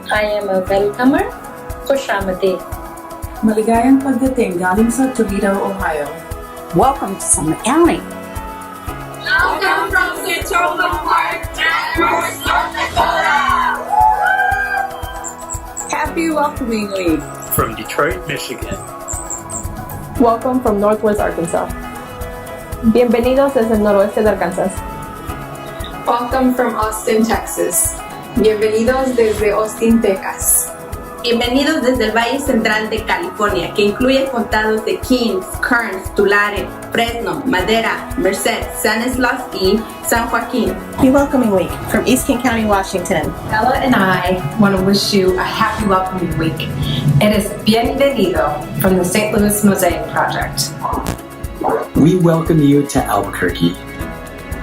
I am a welcomer. Kushamati. Maligayang pagdating galing sa Toledo, Ohio. Welcome to Summit County. Welcome from Central Park, North Dakota. Happy Welcoming Week. From Detroit, Michigan. Welcome from Northwest Arkansas. Bienvenidos desde el noroeste de Arkansas. Welcome from Austin, Texas. Bienvenidos desde Austin, Texas. Bienvenidos desde el Valle Central de California, que incluye condados de Kings, Kearns, Tulare, Fresno, Madera, Merced, Stanislaus, y San Joaquin. Happy Welcoming Week from East King County, Washington. Ella and I want to wish you a happy welcoming week. It is Bienvenido from the St. Louis Mosaic Project. We welcome you to Albuquerque.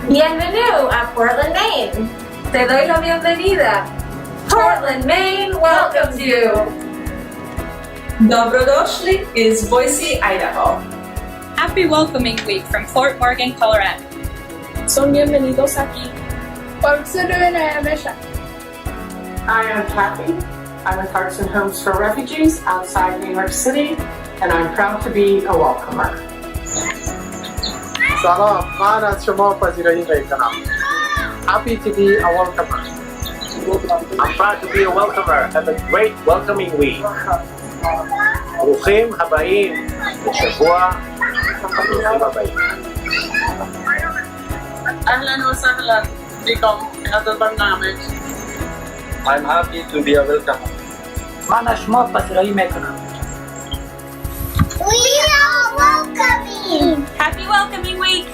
Bienvenido a Portland, Maine. Te doy la bienvenida. Portland, Maine welcomes you. Dobrodošli is Boise, Idaho. Happy Welcoming Week from Fort Morgan, Colorado. Son bienvenidos aquí. I am Kathy. I'm with Hearts and Homes for Refugees outside New York City, and I'm proud to be a welcomer. سلام، من از شما پذیرایی میکنم. Happy to be a welcomer. I'm proud to be a welcomer. Have a great welcoming week. ברוכים הבאים לשבוע ברוכים הבאים. أهلا وسهلا بكم في هذا البرنامج. I'm happy to be a welcomer. من از شما پذیرایی میکنم. We are welcoming. Happy Welcoming Week.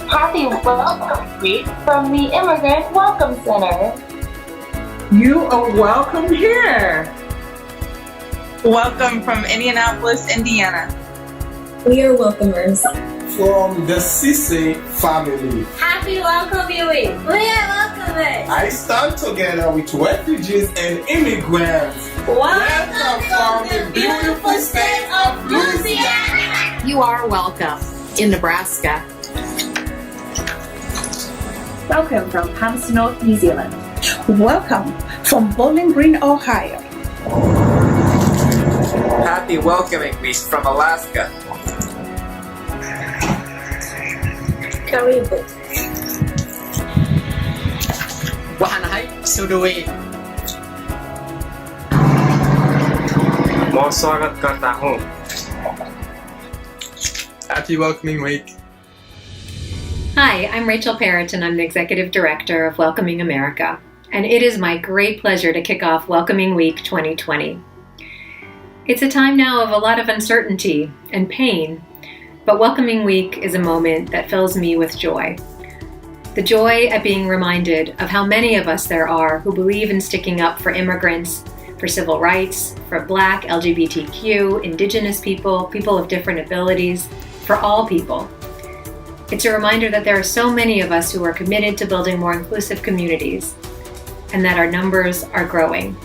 Happy Welcoming Week from the Immigrant Welcome Center. You are welcome here. Welcome from Indianapolis, Indiana. We are welcomers. From the Sisse family. Happy Welcoming Week. We are welcomers. I stand together with refugees and immigrants. Welcome from the beautiful state of Louisiana. You are welcome in Nebraska. Welcome from Palmerston North, New Zealand. Welcome from Bowling Green, Ohio. Happy Welcoming Week from Alaska. Karibu. Wahanahay, Suduwi. बहुत स्वागत करता हूँ. Happy Welcoming Week. Hi, I'm Rachel Parrott and I'm the Executive Director of Welcoming America. And it is my great pleasure to kick off Welcoming Week 2020. It's a time now of a lot of uncertainty and pain, but Welcoming Week is a moment that fills me with joy. The joy at being reminded of how many of us there are who believe in sticking up for immigrants, for civil rights, for Black, LGBTQ, Indigenous people, people of different abilities, for all people. It's a reminder that there are so many of us who are committed to building more inclusive communities, and that our numbers are growing.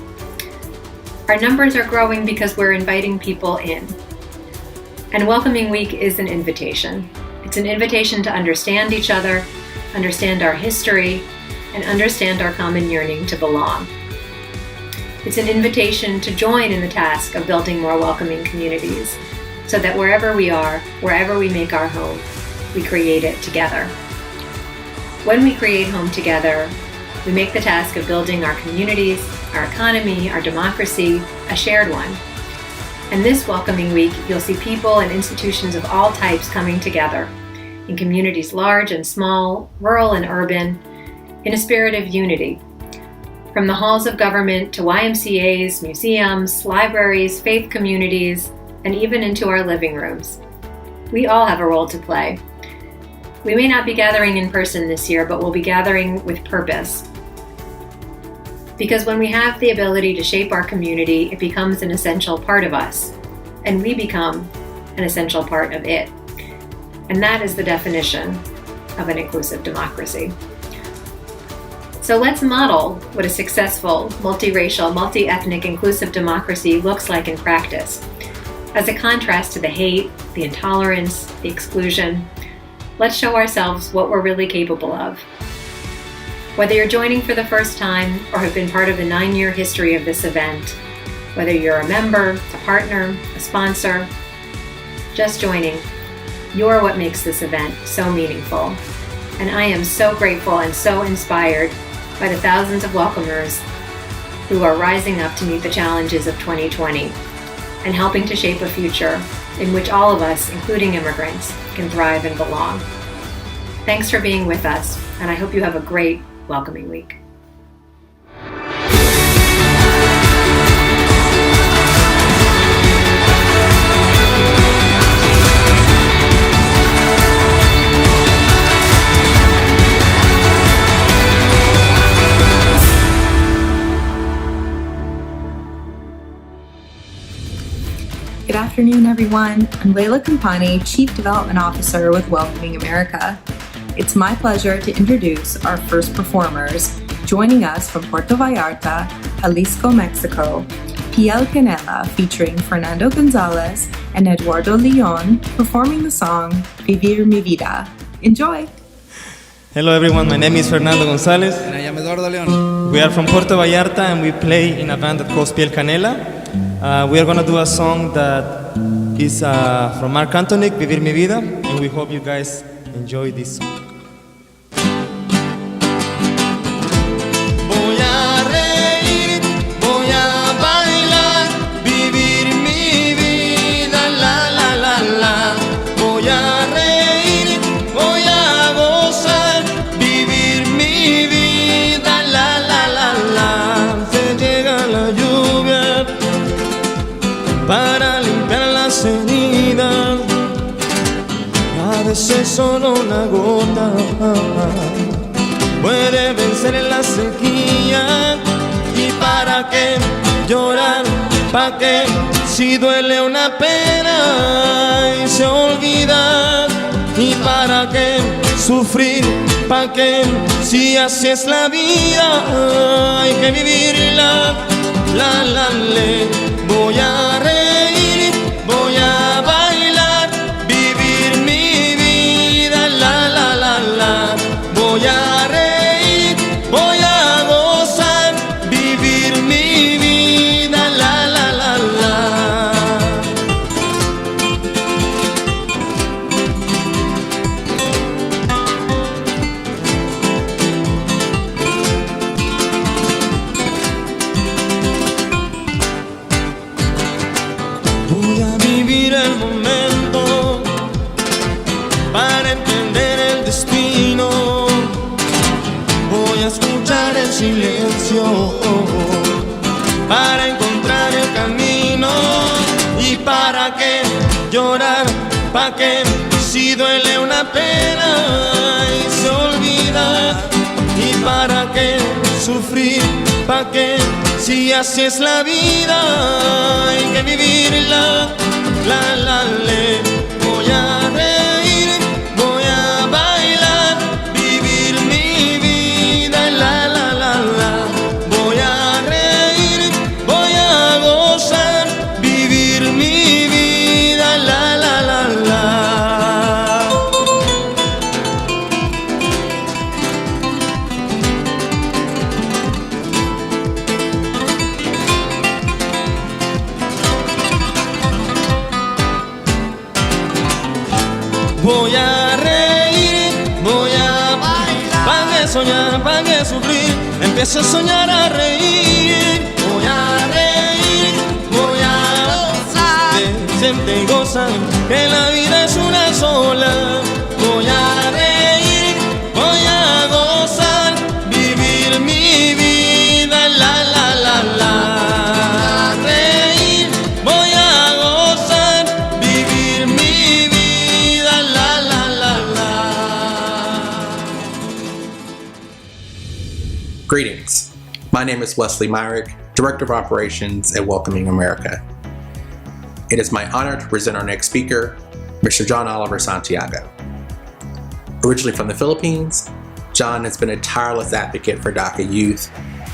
Our numbers are growing because we're inviting people in. And Welcoming Week is an invitation. It's an invitation to understand each other, understand our history, and understand our common yearning to belong. It's an invitation to join in the task of building more welcoming communities, so that wherever we are, wherever we make our home, we create it together. When we create home together, we make the task of building our communities, our economy, our democracy, a shared one. And this Welcoming Week, you'll see people and institutions of all types coming together in communities large and small, rural and urban, in a spirit of unity. From the halls of government to YMCAs, museums, libraries, faith communities, and even into our living rooms. We all have a role to play. We may not be gathering in person this year, but we'll be gathering with purpose. Because when we have the ability to shape our community, it becomes an essential part of us, and we become an essential part of it. And that is the definition of an inclusive democracy. So let's model what a successful, multiracial, multi-ethnic, inclusive democracy looks like in practice. As a contrast to the hate, the intolerance, the exclusion, let's show ourselves what we're really capable of. Whether you're joining for the first time or have been part of the 9-year history of this event, whether you're a member, a partner, a sponsor, just joining, you're what makes this event so meaningful. And I am so grateful and so inspired by the thousands of welcomers who are rising up to meet the challenges of 2020 and helping to shape a future in which all of us, including immigrants, can thrive and belong. Thanks for being with us, and I hope you have a great welcoming week. Good afternoon, everyone. I'm Leila Campani, Chief Development Officer with Welcoming America. It's my pleasure to introduce our first performers. Joining us from Puerto Vallarta, Jalisco, Mexico, Piel Canela featuring Fernando Gonzalez and Eduardo Leon performing the song Vivir Mi Vida. Enjoy! Hello everyone, my name is Fernando Gonzalez. And I am Eduardo Leon. We are from Puerto Vallarta and we play in a band that calls Piel Canela. We are going to do a song that is from Marc Anthony, Vivir Mi Vida, and we hope you guys enjoy this song. Voy a reír, voy a bailar, vivir mi vida, la la la la. Voy a reír, voy a gozar, vivir mi vida, la la la la. Se llega la lluvia para limpiar las heridas, a veces solo una gota puede vencer la sequía. ¿Y para qué llorar? ¿Para qué? Si duele una pena y se olvida. ¿Y para qué sufrir? ¿Para qué? Si así es la vida, hay que vivirla. La la le. Voy a reír, voy a bailar, vivir mi vida, la la la la. Voy a reír, voy a gozar, vivir mi vida, la la la la. Voy a vivir el momento para entender el destino. Voy a escuchar el silencio para encontrar el camino. ¿Y para qué llorar? ¿Para qué? Si duele una pena y se olvida. ¿Y para qué sufrir? ¿Para qué? Si así es la vida, hay que vivirla. La la le. Voy a reír, voy a bailar, vivir mi vida, la la la la. Voy a reír, voy a gozar, vivir mi vida, la la la la. Voy a reír, voy a bailar, para que soñar, para que sufrir, empiezo a soñar a reír. Voy a reír, voy a gozar, siente y goza, que la vida es una sola. Voy a reír, voy a gozar, vivir mi vida, la la la la. Reír, voy a gozar, vivir mi vida, la la la la. Greetings. My name is Wesley Myrick, Director of Operations at Welcoming America. It is my honor to present our next speaker, Mr. John Oliver Santiago. Originally from the Philippines, John has been a tireless advocate for DACA youth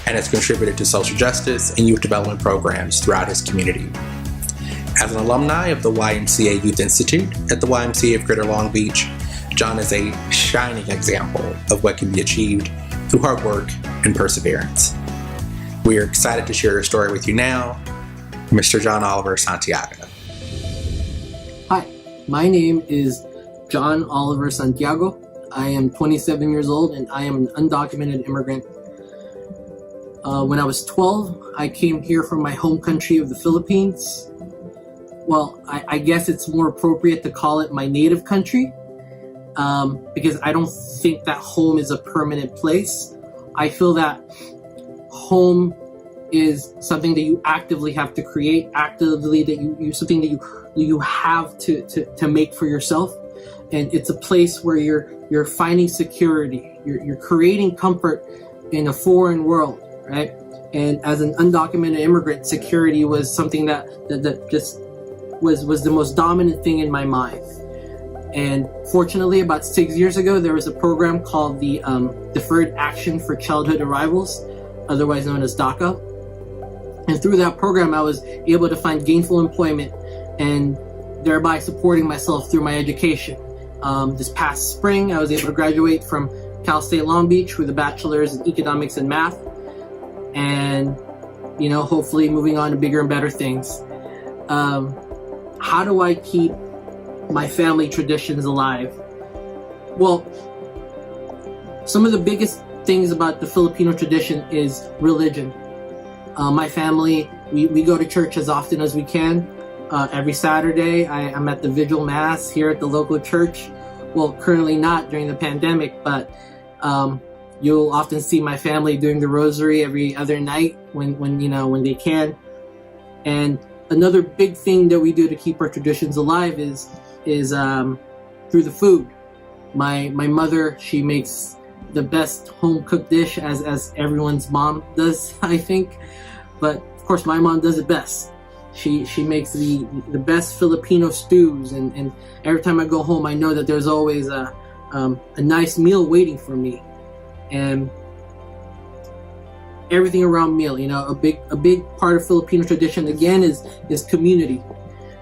and has contributed to social justice and youth development programs throughout his community. As an alumni of the YMCA Youth Institute at the YMCA of Greater Long Beach, John is a shining example of what can be achieved through hard work and perseverance. We are excited to share your story with you now, Mr. John Oliver Santiago. Hi, my name is John Oliver Santiago. I am 27 years old and I am an undocumented immigrant. When I was 12, I came here from my home country of the Philippines. Well, I guess it's more appropriate to call it my native country, because I don't think that home is a permanent place. I feel that home is something that you actively have to create, actively that you something that you have to make for yourself, and it's a place where you're finding security, you're creating comfort in a foreign world, right? And as an undocumented immigrant, security was something that just was the most dominant thing in my mind. And fortunately, about 6 years ago, there was a program called the Deferred Action for Childhood Arrivals, otherwise known as DACA. And through that program, I was able to find gainful employment and thereby supporting myself through my education. This past spring, I was able to graduate from Cal State Long Beach with a bachelor's in economics and math, and hopefully moving on to bigger and better things. How do I keep my family traditions alive? Well, some of the biggest things about the Filipino tradition is religion. My family, we go to church as often as we can. Every Saturday, I'm at the Vigil Mass here at the local church. Well, currently not during the pandemic, but you'll often see my family doing the rosary every other night when they can. And another big thing that we do to keep our traditions alive is through the food. My mother, she makes the best home cooked dish, as everyone's mom does, I think. But of course, my mom does it best. She makes the best Filipino stews, and every time I go home, I know that there's always a nice meal waiting for me. And everything around meal, a big part of Filipino tradition again is community,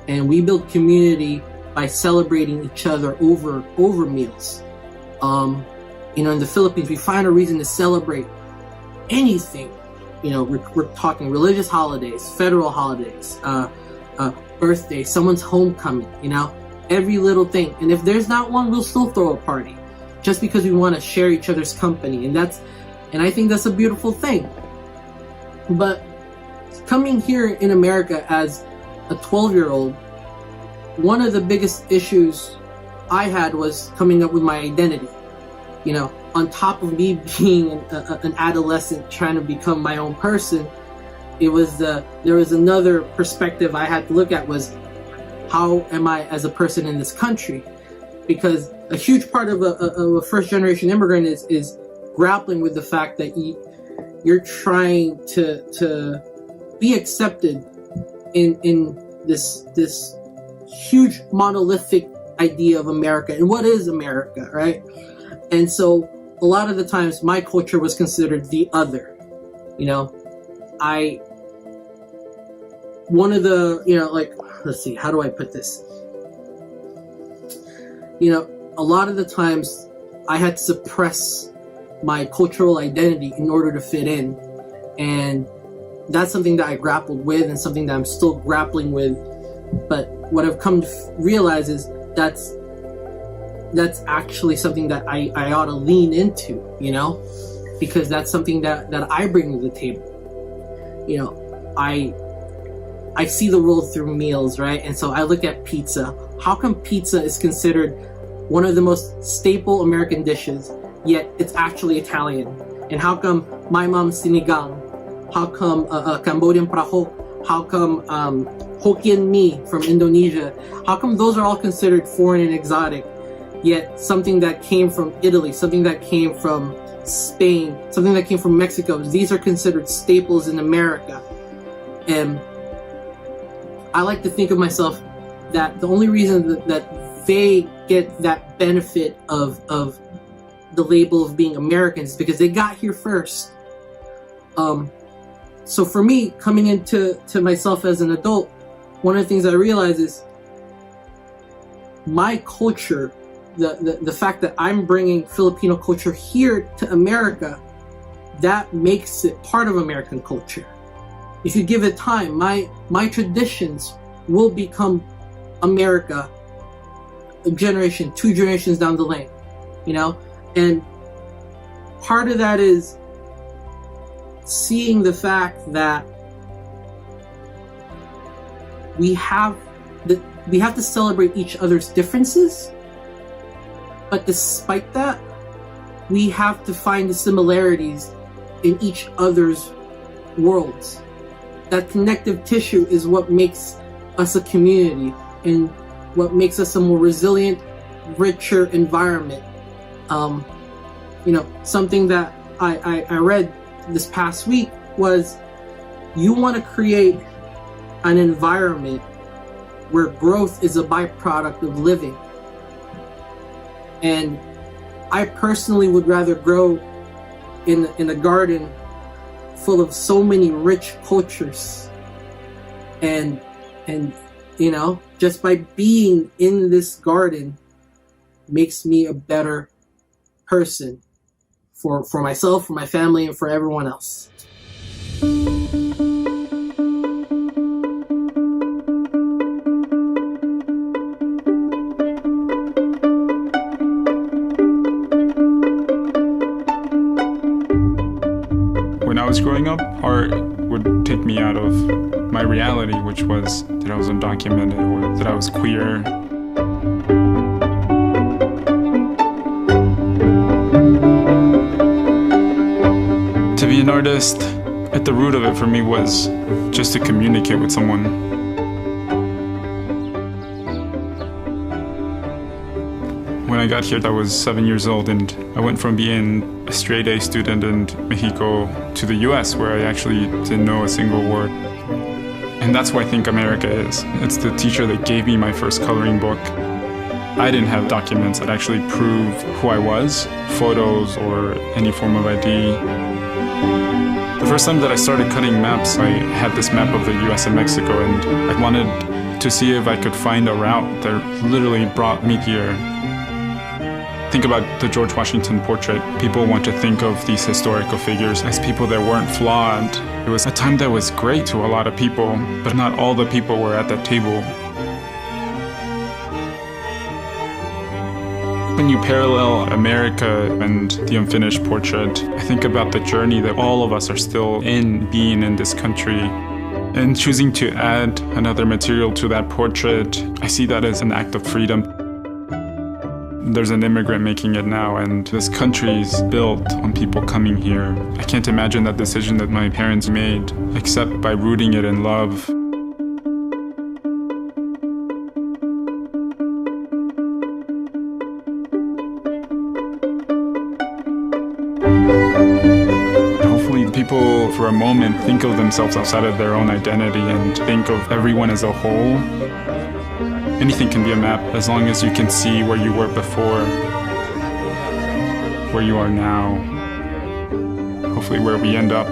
and we build community by celebrating each other over meals. In the Philippines, we find a reason to celebrate anything. We're talking religious holidays, federal holidays, birthday, someone's homecoming. Every little thing. And if there's not one, we'll still throw a party, just because we want to share each other's company, and I think that's a beautiful thing. But coming here in America as a 12-year-old, one of the biggest issues I had was coming up with my identity. On top of me being an adolescent trying to become my own person, there was another perspective I had to look at, was how am I as a person in this country? Because a huge part of a first-generation immigrant is grappling with the fact that you're trying to be accepted in this huge monolithic idea of America and what is America, right? And so a lot of the times my culture was considered the other. Let's see, how do I put this? A lot of the times I had to suppress my cultural identity in order to fit in. And that's something that I grappled with and something that I'm still grappling with. But what I've come to realize is that's actually something that I ought to lean into, because that's something that I bring to the table. I see the world through meals, right? And so I look at pizza. How come pizza is considered one of the most staple American dishes, yet it's actually Italian? And how come my mom's sinigang? How come Cambodian prahok? How come Hokkien mee from Indonesia? How come those are all considered foreign and exotic, yet something that came from Italy, something that came from Spain, something that came from Mexico, these are considered staples in America? And I like to think of myself that the only reason that they get that benefit of the label of being Americans is because they got here first. So for me, coming into myself as an adult, one of the things I realize is my culture, the fact that I'm bringing Filipino culture here to America that makes it part of American culture. If you give it time, my traditions will become America a generation, 2 generations down the lane, you know? And part of that is seeing the fact that we have to celebrate each other's differences, but despite that, we have to find the similarities in each other's worlds. That connective tissue is what makes us a community and what makes us a more resilient, richer environment. You know, something that I read this past week was, you want to create an environment where growth is a byproduct of living. And I personally would rather grow in a garden full of so many rich cultures, and you know, just by being in this garden makes me a better person for myself, for my family, and for everyone else. When I was growing up, art would take me out of my reality, which was that I was undocumented or that I was queer. To be an artist, at the root of it for me was just to communicate with someone. When I got here, I was 7 years old, and I went from being a straight A student in Mexico to the US, where I actually didn't know a single word. And that's who I think America is. It's the teacher that gave me my first coloring book. I didn't have documents that actually prove who I was, photos or any form of ID. The first time that I started cutting maps, I had this map of the US and Mexico, and I wanted to see if I could find a route that literally brought me here. Think about the George Washington portrait. People want to think of these historical figures as people that weren't flawed. It was a time that was great to a lot of people, but not all the people were at that table. When you parallel America and the unfinished portrait, I think about the journey that all of us are still in, being in this country. And choosing to add another material to that portrait, I see that as an act of freedom. There's an immigrant making it now, and this country is built on people coming here. I can't imagine that decision that my parents made, except by rooting it in love. Hopefully people, for a moment, think of themselves outside of their own identity and think of everyone as a whole. Anything can be a map as long as you can see where you were before, where you are now, hopefully where we end up.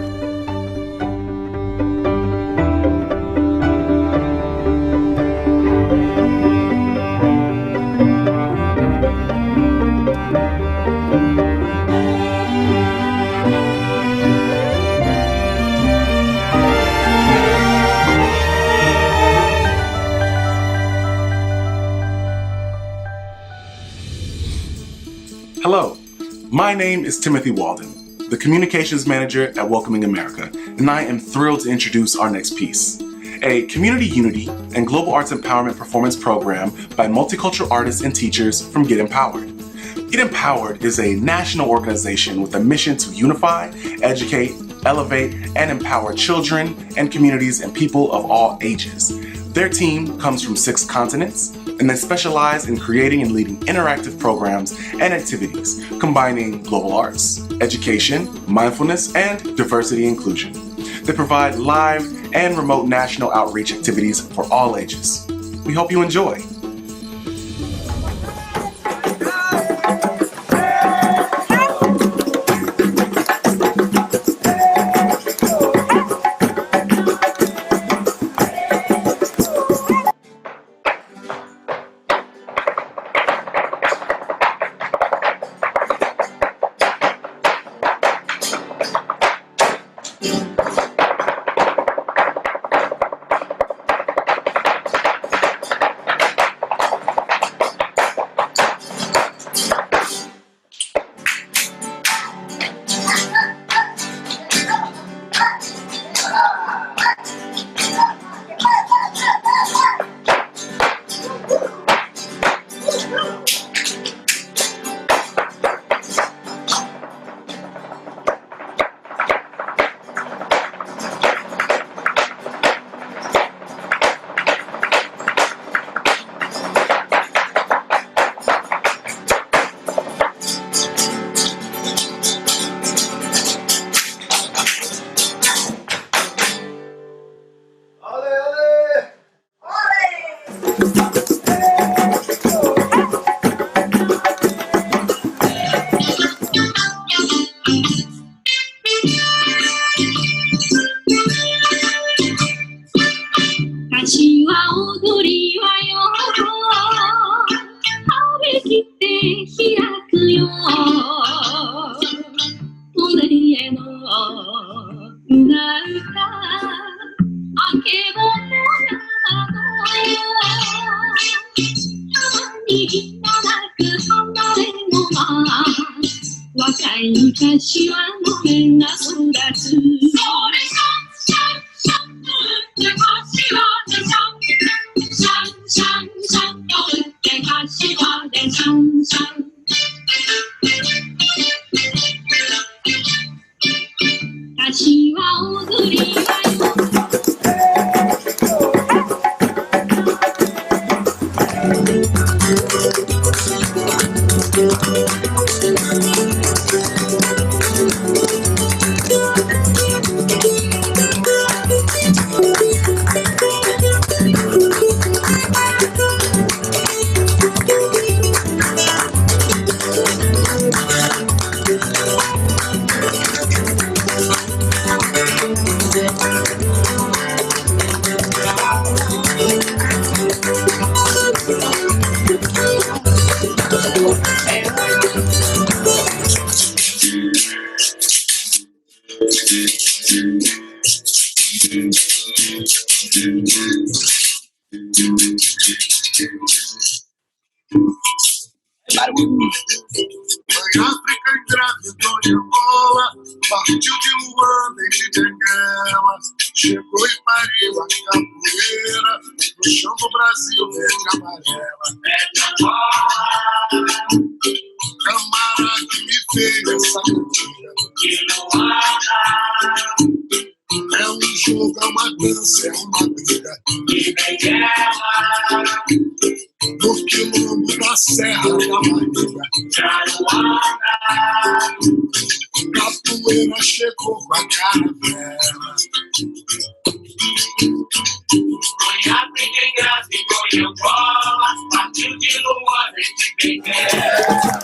Hello, my name is Timothy Walden, the Communications Manager at Welcoming America, and I am thrilled to introduce our next piece, a community unity and global arts empowerment performance program by multicultural artists and teachers from Get Empowered. Get Empowered is a national organization with a mission to unify, educate, elevate, and empower children and communities and people of all ages. Their team comes from 6 continents, and they specialize in creating and leading interactive programs and activities combining global arts, education, mindfulness, and diversity inclusion. They provide live and remote national outreach activities for all ages. We hope you enjoy. 踊りはよ張り切って開くよ踊への船歌あけぼのなど山になく離れの間若い昔はのめが育つそれがシャンシャンと打って柏でシャンシャンシャンシャンと打って柏でシャンシャン柏踊りはよFoi África engravidou de Angola, partiu de Luanda e de Benguela, chegou e pariu a capoeira, no chão do Brasil verde e amarela. Camarada que me veio essa mentira. É um jogo, é uma dança, é uma briga. No quilombo da Serra da Barriga, capoeira chegou com a caravela. Foi África engravidou de Angola, partiu de Luanda e de Benguela.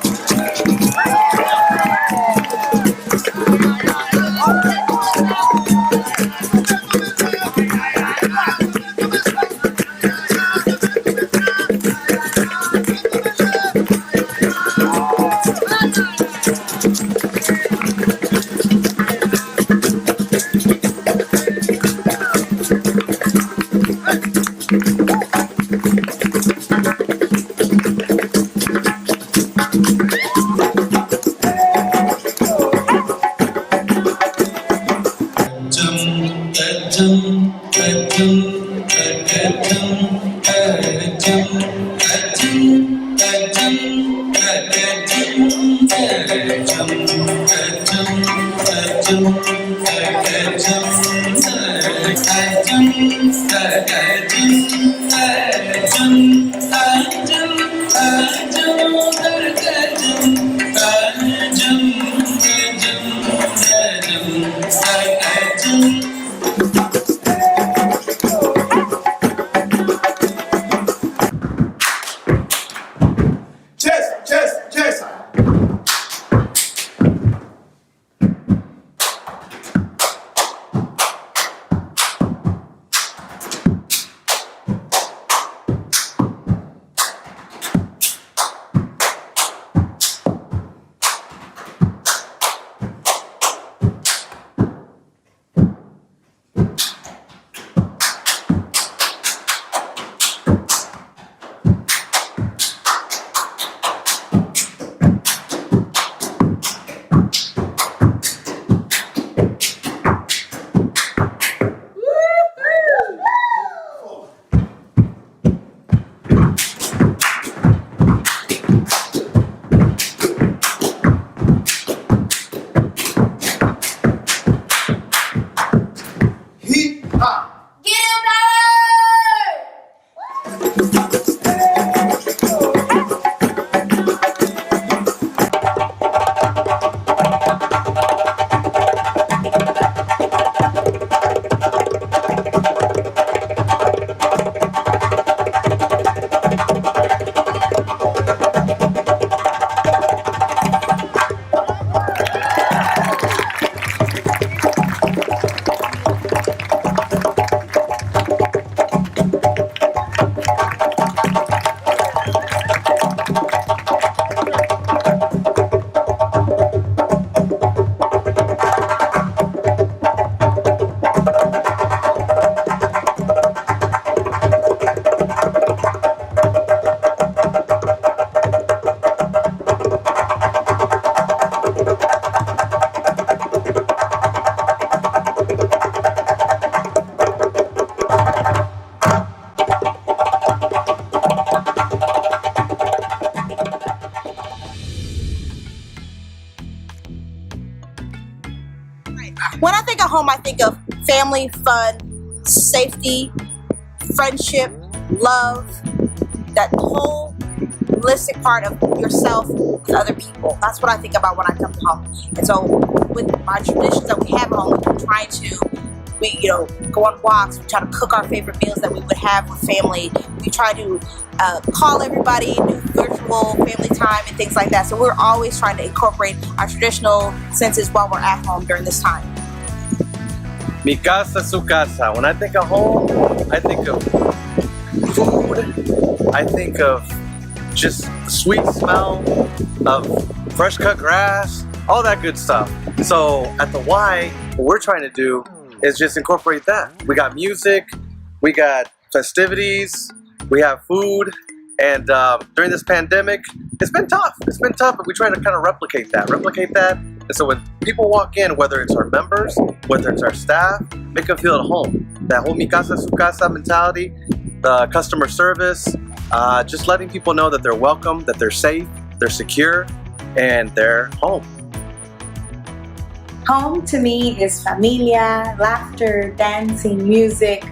family, fun, safety, friendship, love, that whole holistic part of yourself with other people. That's what I think about when I come home. And so with my traditions that we have at home, we're trying to go on walks. We try to cook our favorite meals that we would have with family. We try to call everybody, do virtual family time and things like that. So we're always trying to incorporate our traditional senses while we're at home during this time. Mi casa, su casa. When I think of home, I think of food. I think of just the sweet smell of fresh cut grass, all that good stuff. So at the Y, what we're trying to do is just incorporate that. We got music, we got festivities, we have food, and during this pandemic, it's been tough. It's been tough, but we try to kind of replicate that. And so when people walk in, whether it's our members, whether it's our staff, make them feel at home. That whole mi casa, su casa mentality, the customer service, just letting people know that they're welcome, that they're safe, they're secure, and they're home. Home to me is familia, laughter, dancing, music,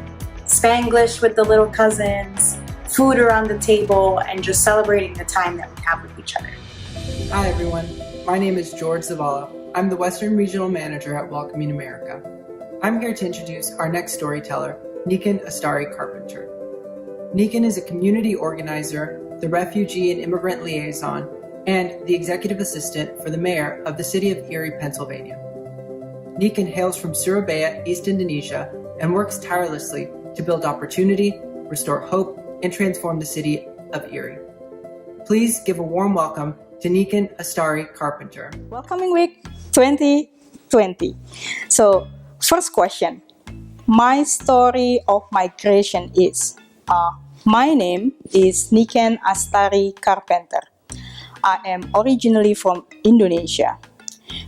Spanglish with the little cousins, food around the table, and just celebrating the time that we have with each other. Hi everyone, my name is George Zavala. I'm the Western Regional Manager at Welcoming America. I'm here to introduce our next storyteller, Nikan Astari Carpenter. Nikan is a community organizer, the refugee and immigrant liaison, and the executive assistant for the mayor of the city of Erie, Pennsylvania. Nikan hails from Surabaya, East Indonesia, and works tirelessly to build opportunity, restore hope, and transform the city of Erie. Please give a warm welcome to Nikan Astari Carpenter. Welcoming Week 2020. So, first question. My story of migration is, my name is Nikan Astari Carpenter. I am originally from Indonesia.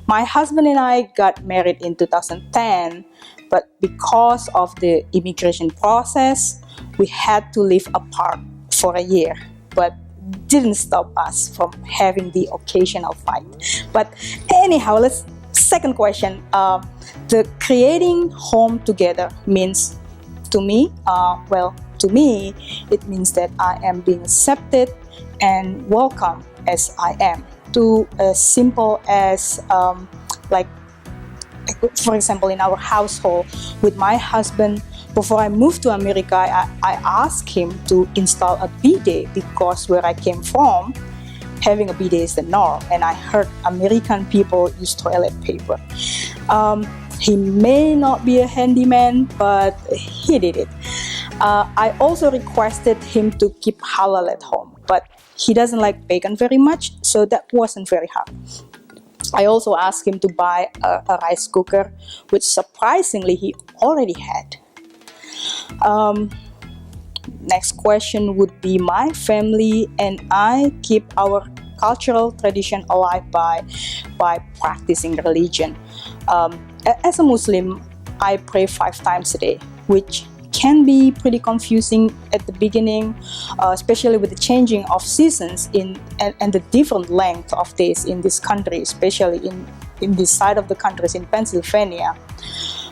My husband and I got married in 2010, but because of the immigration process, we had to live apart for a year, but didn't stop us from having the occasional fight. But anyhow, second question. The creating home together means to me, it means that I am being accepted and welcome as I am. To as simple as for example, in our household with my husband, before I moved to America, I asked him to install a bidet because where I came from, having a bidet is the norm, and I heard American people use toilet paper. He may not be a handyman, but he did it. I also requested him to keep halal at home, but he doesn't like bacon very much, so that wasn't very hard. I also asked him to buy a rice cooker, which surprisingly he already had. Next question would be, my family and I keep our cultural tradition alive by practicing religion. As a Muslim, I pray 5 times a day, which can be pretty confusing at the beginning, especially with the changing of seasons and the different length of days in this country, especially in this side of the countries in Pennsylvania.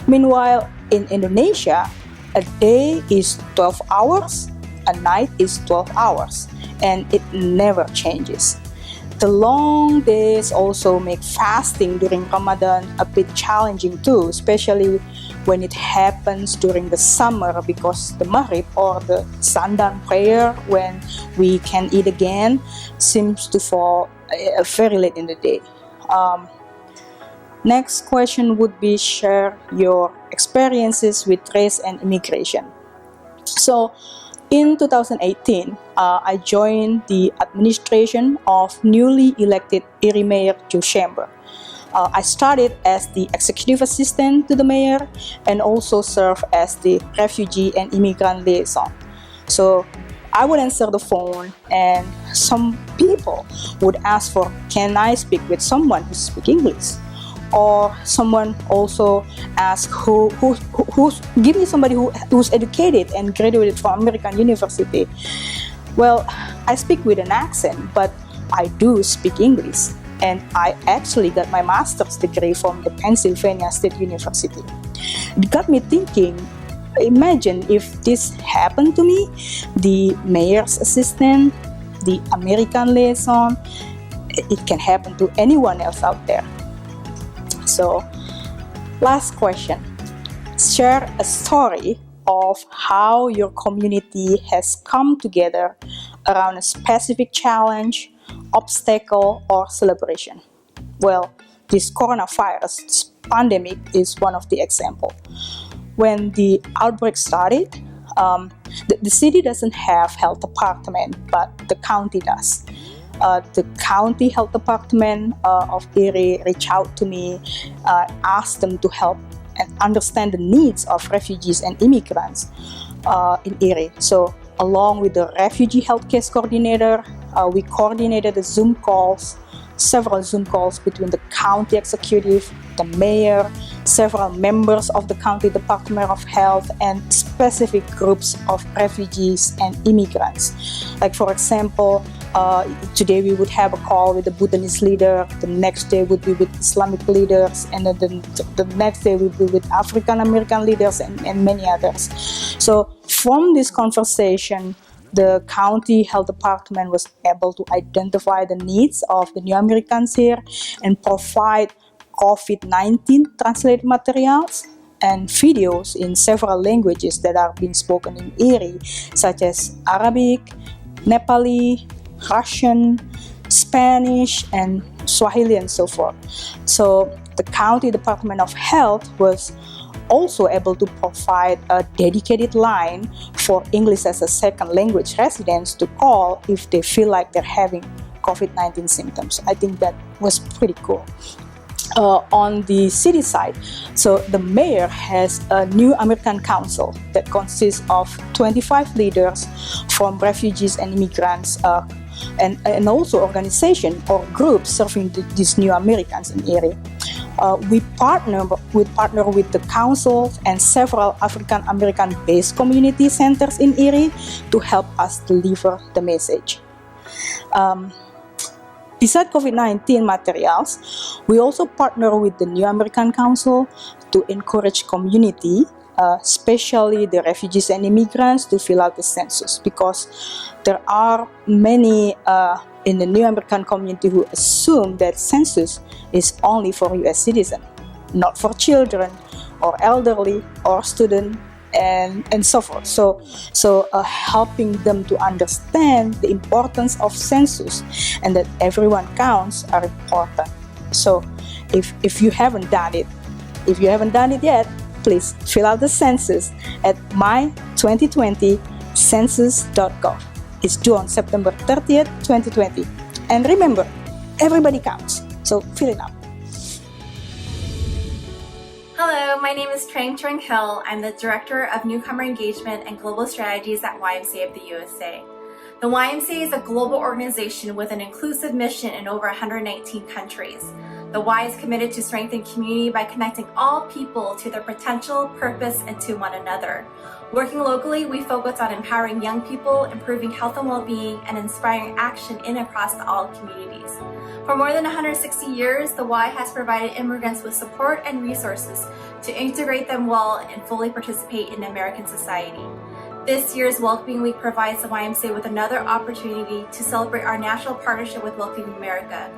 Meanwhile, in Indonesia, a day is 12 hours, a night is 12 hours, and it never changes. The long days also make fasting during Ramadan a bit challenging too, especially when it happens during the summer, because the Maghrib or the Sandan prayer, when we can eat again, seems to fall very late in the day. Next question would be, share your experiences with race and immigration. So in 2018, I joined the administration of newly elected Erie Mayor Joe Chamber. I started as the executive assistant to the mayor and also served as the refugee and immigrant liaison. So I would answer the phone and some people would ask for, can I speak with someone who speaks English? Or someone also asked, give me somebody who's educated and graduated from American University. Well, I speak with an accent, but I do speak English. and I actually got my master's degree from the Pennsylvania State University. It got me thinking, imagine if this happened to me, the mayor's assistant, the American liaison, it can happen to anyone else out there. So, last question. Share a story of how your community has come together around a specific challenge, obstacle, or celebration. Well, this coronavirus pandemic is one of the examples. When the outbreak started, the city doesn't have health department, but the county does. The county health department of Erie reached out to me, asked them to help and understand the needs of refugees and immigrants in Erie. So, along with the refugee health case coordinator, we coordinated the several Zoom calls between the county executive, the mayor, several members of the county department of health, and specific groups of refugees and immigrants. Like, for example, today we would have a call with the Bhutanese leader, the next day would be with Islamic leaders, and then the next day would be with African American leaders and many others. So from this conversation, the county health department was able to identify the needs of the new Americans here and provide COVID-19 translated materials and videos in several languages that are being spoken in Erie, such as Arabic, Nepali, Russian, Spanish, and Swahili, and so forth. So the county department of health was also able to provide a dedicated line for English as a second language residents to call if they feel like they're having COVID-19 symptoms. I think that was pretty cool. On the city side, so the mayor has a new American council that consists of 25 leaders from refugees and immigrants, and also organizations or groups serving these new Americans in Erie. We partner with the council and several African American based community centers in Erie to help us deliver the message. Besides COVID-19 materials, we also partner with the New American Council to encourage community, especially the refugees and immigrants, to fill out the census, because there are many in the New American community who assume that census is only for U.S. citizens, not for children or elderly or students, and so forth. So helping them to understand the importance of census and that everyone counts are important. So if you haven't done it yet, please fill out the census at my2020census.gov. It's due on September 30th, 2020. And remember, everybody counts. So fill it out. Hello, my name is Trang Trung Hill. I'm the Director of Newcomer Engagement and Global Strategies at YMCA of the USA. The YMCA is a global organization with an inclusive mission in over 119 countries. The Y is committed to strengthen community by connecting all people to their potential, purpose, and to one another. Working locally, we focus on empowering young people, improving health and well-being, and inspiring action in and across all communities. For more than 160 years, the Y has provided immigrants with support and resources to integrate them well and fully participate in American society. This year's Welcoming Week provides the YMCA with another opportunity to celebrate our national partnership with Welcoming America,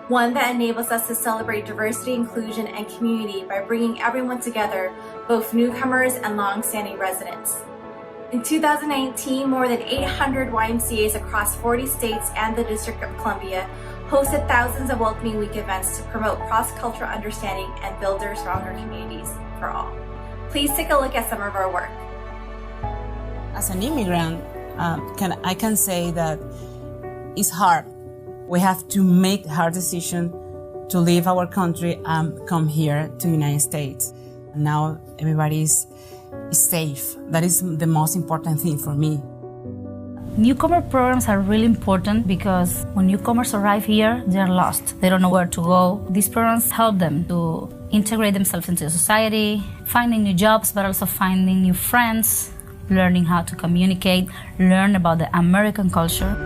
one that enables us to celebrate diversity, inclusion, and community by bringing everyone together, both newcomers and long-standing residents. In 2019, more than 800 YMCAs across 40 states and the District of Columbia hosted thousands of Welcoming Week events to promote cross-cultural understanding and build their stronger communities for all. Please take a look at some of our work. As an immigrant, I can say that it's hard. We have to make hard decision to leave our country and come here to the United States. And now everybody is safe. That is the most important thing for me. Newcomer programs are really important because when newcomers arrive here, they're lost. They don't know where to go. These programs help them to integrate themselves into society, finding new jobs, but also finding new friends, learning how to communicate, learn about the American culture.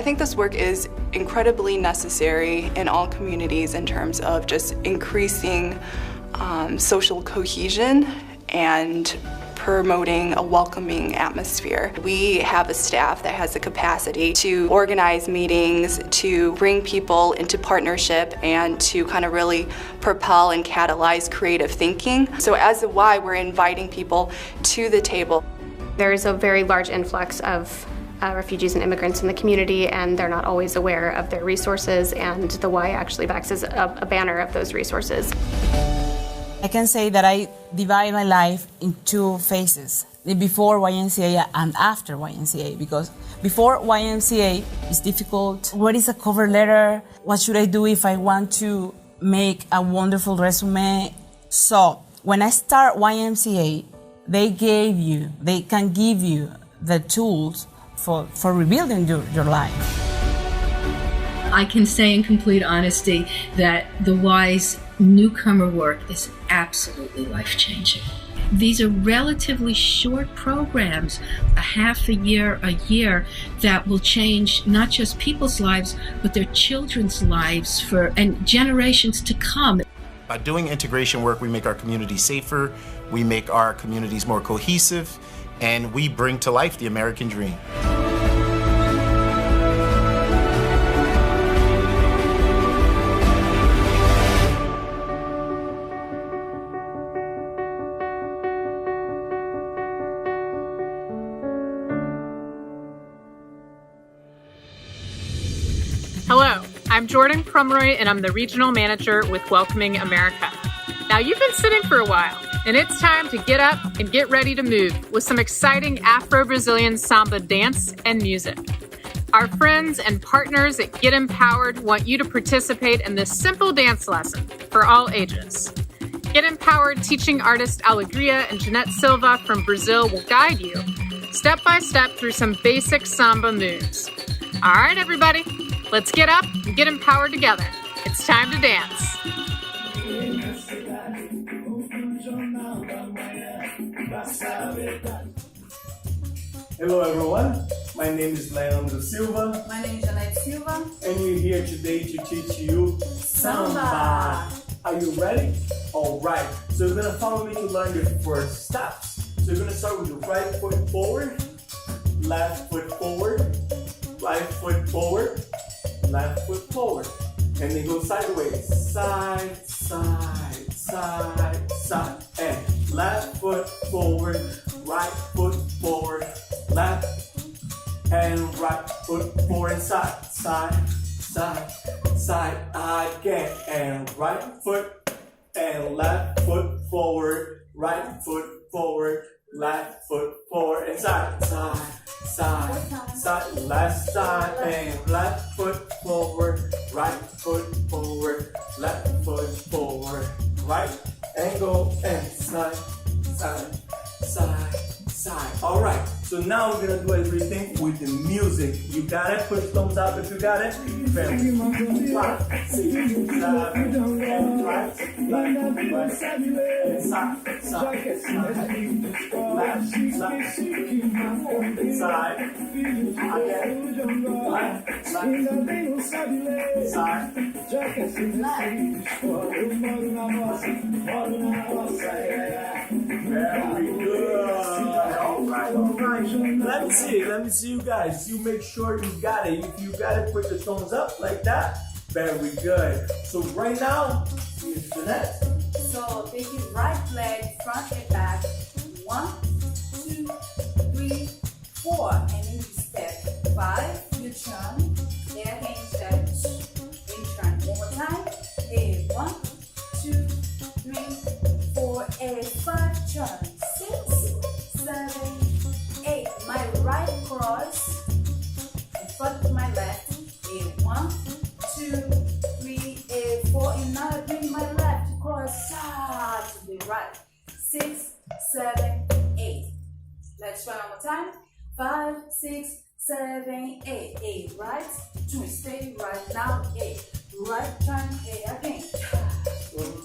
think this work is incredibly necessary in all communities in terms of just increasing social cohesion and promoting a welcoming atmosphere. We have a staff that has the capacity to organize meetings, to bring people into partnership, and to kind of really propel and catalyze creative thinking. So as a Y, we're inviting people to the table. There is a very large influx of refugees and immigrants in the community, and they're not always aware of their resources, and the Y actually acts as a banner of those resources. I can say that I divide my life in two phases, the before YMCA and after YMCA, because before YMCA is difficult. What is a cover letter? What should I do if I want to make a wonderful resume? So when I start YMCA, they can give you the tools for rebuilding your life. I can say in complete honesty that the Y's newcomer work is absolutely life-changing. These are relatively short programs, a half a year, that will change not just people's lives, but their children's lives and generations to come. By doing integration work, we make our communities safer, we make our communities more cohesive, and we bring to life the American dream. Hello, I'm Jordan Crumroy, and I'm the Regional Manager with Welcoming America. Now, you've been sitting for a while, and it's time to get up and get ready to move with some exciting Afro-Brazilian samba dance and music. Our friends and partners at Get Empowered want you to participate in this simple dance lesson for all ages. Get Empowered teaching artist Alegria and Jeanette Silva from Brazil will guide you step by step through some basic samba moves. All right, everybody. Let's get up and get empowered together. It's time to dance. Hello everyone, my name is Leandro Silva. My name is Jeanette Silva. And we're here today to teach you samba. Are you ready? Alright, so you're gonna follow me to learn the first steps. So you're gonna start with your right foot forward, left foot forward, right foot forward, left foot forward, and then go sideways, side, side, side, side, and left foot forward, right foot forward, left and right foot forward and side, side, side, side again, and right foot and left foot forward, right foot forward, left foot forward and side, side, side, side, left side and left foot forward, right foot forward, left foot forward, right, and go and side, side, side, side. All right, so now we're gonna do everything with the music. You got it? Put thumbs up if you got it. 5, 6, 7, and right, left, and side, side, side, left, side, again, left, side. Very good. All right. Let me see you guys. You make sure you got it. If you got it, put the thumbs up like that. Very good. So right now, here's Jeanette. So take your right leg front and back. 1, 2, 3, 4, and then you step 5. You turn. There again, step 2. Then you turn one more time. 1, 2, 3, 4, and 5. Turn 6, 7, 8. My right cross in front of my left. 1, 2, 3, 4. And now I bring my left cross side to the right. 6, 7, 8. Let's try one more time. 5, 6, 7, 8. 8 right. 2 stay right now. 8 right. Turn 8 again.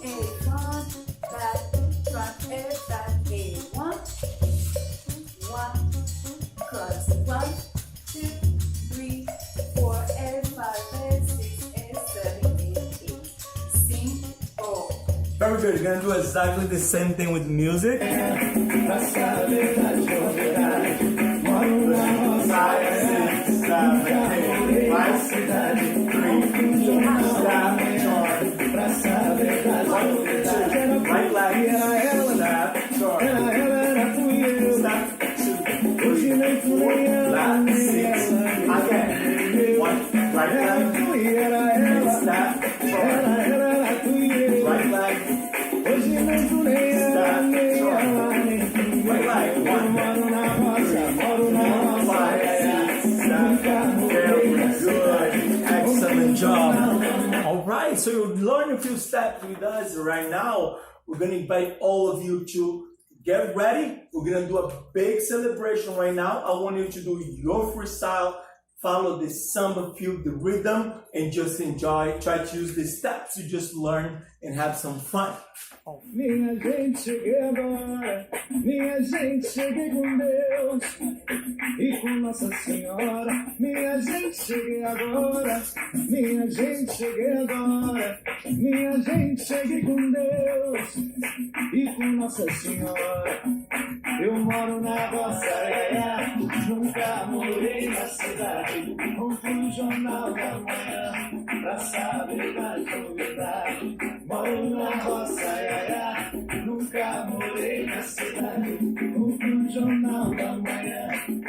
8 front, back, front, 8 back. 8 1, 1 cross. 1, 2, 3, 4, very good. You're gonna do exactly the same thing with music. Excellent job. All right, so you learn a few steps with us right now. We're gonna invite all of you to get ready. We're gonna do a big celebration right now. I want you to do your freestyle, follow the samba, feel the rhythm, and just enjoy. Try to use the steps you just learned and have some fun. Minha gente, cheguei agora. Minha gente, cheguei com Deus e com Nossa Senhora. Minha gente, cheguei agora. Minha gente, cheguei agora. Minha gente, cheguei com Deus e com Nossa Senhora. Eu moro na roça, nunca morei na cidade. Compro o jornal da manhã pra saber da novidade. Moro na roça, nunca morei na cidade. Compro o jornal da manhã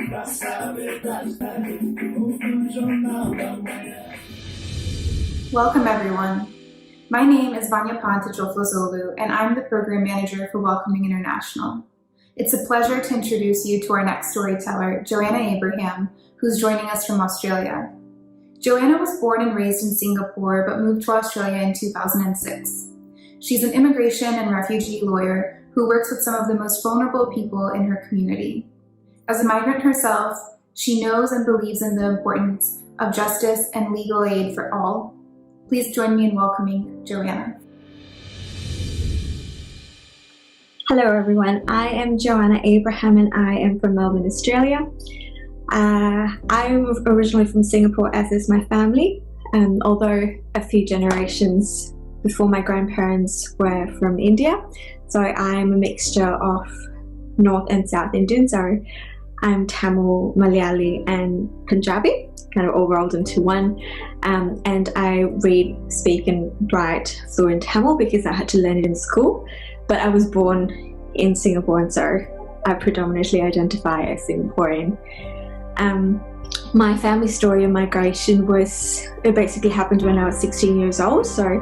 pra saber da cidade. Compro o jornal da manhã. Welcome everyone. My name is Vanya Pantachoflozolu and I'm the Program Manager for Welcoming International. It's a pleasure to introduce you to our next storyteller, Joanna Abraham, who's joining us from Australia. Joanna was born and raised in Singapore but moved to Australia in 2006. She's an immigration and refugee lawyer who works with some of the most vulnerable people in her community. As a migrant herself, she knows and believes in the importance of justice and legal aid for all. Please join me in welcoming Joanna. Hello everyone, I am Joanna Abraham and I am from Melbourne, Australia. I'm originally from Singapore, as is my family, although a few generations before my grandparents were from India. So I'm a mixture of North and South Indian, so I'm Tamil, Malayali and Punjabi, kind of all rolled into one. And I read, speak and write fluent Tamil because I had to learn it in school. But I was born in Singapore and so I predominantly identify as Singaporean. My family story of migration it basically happened when I was 16 years old. So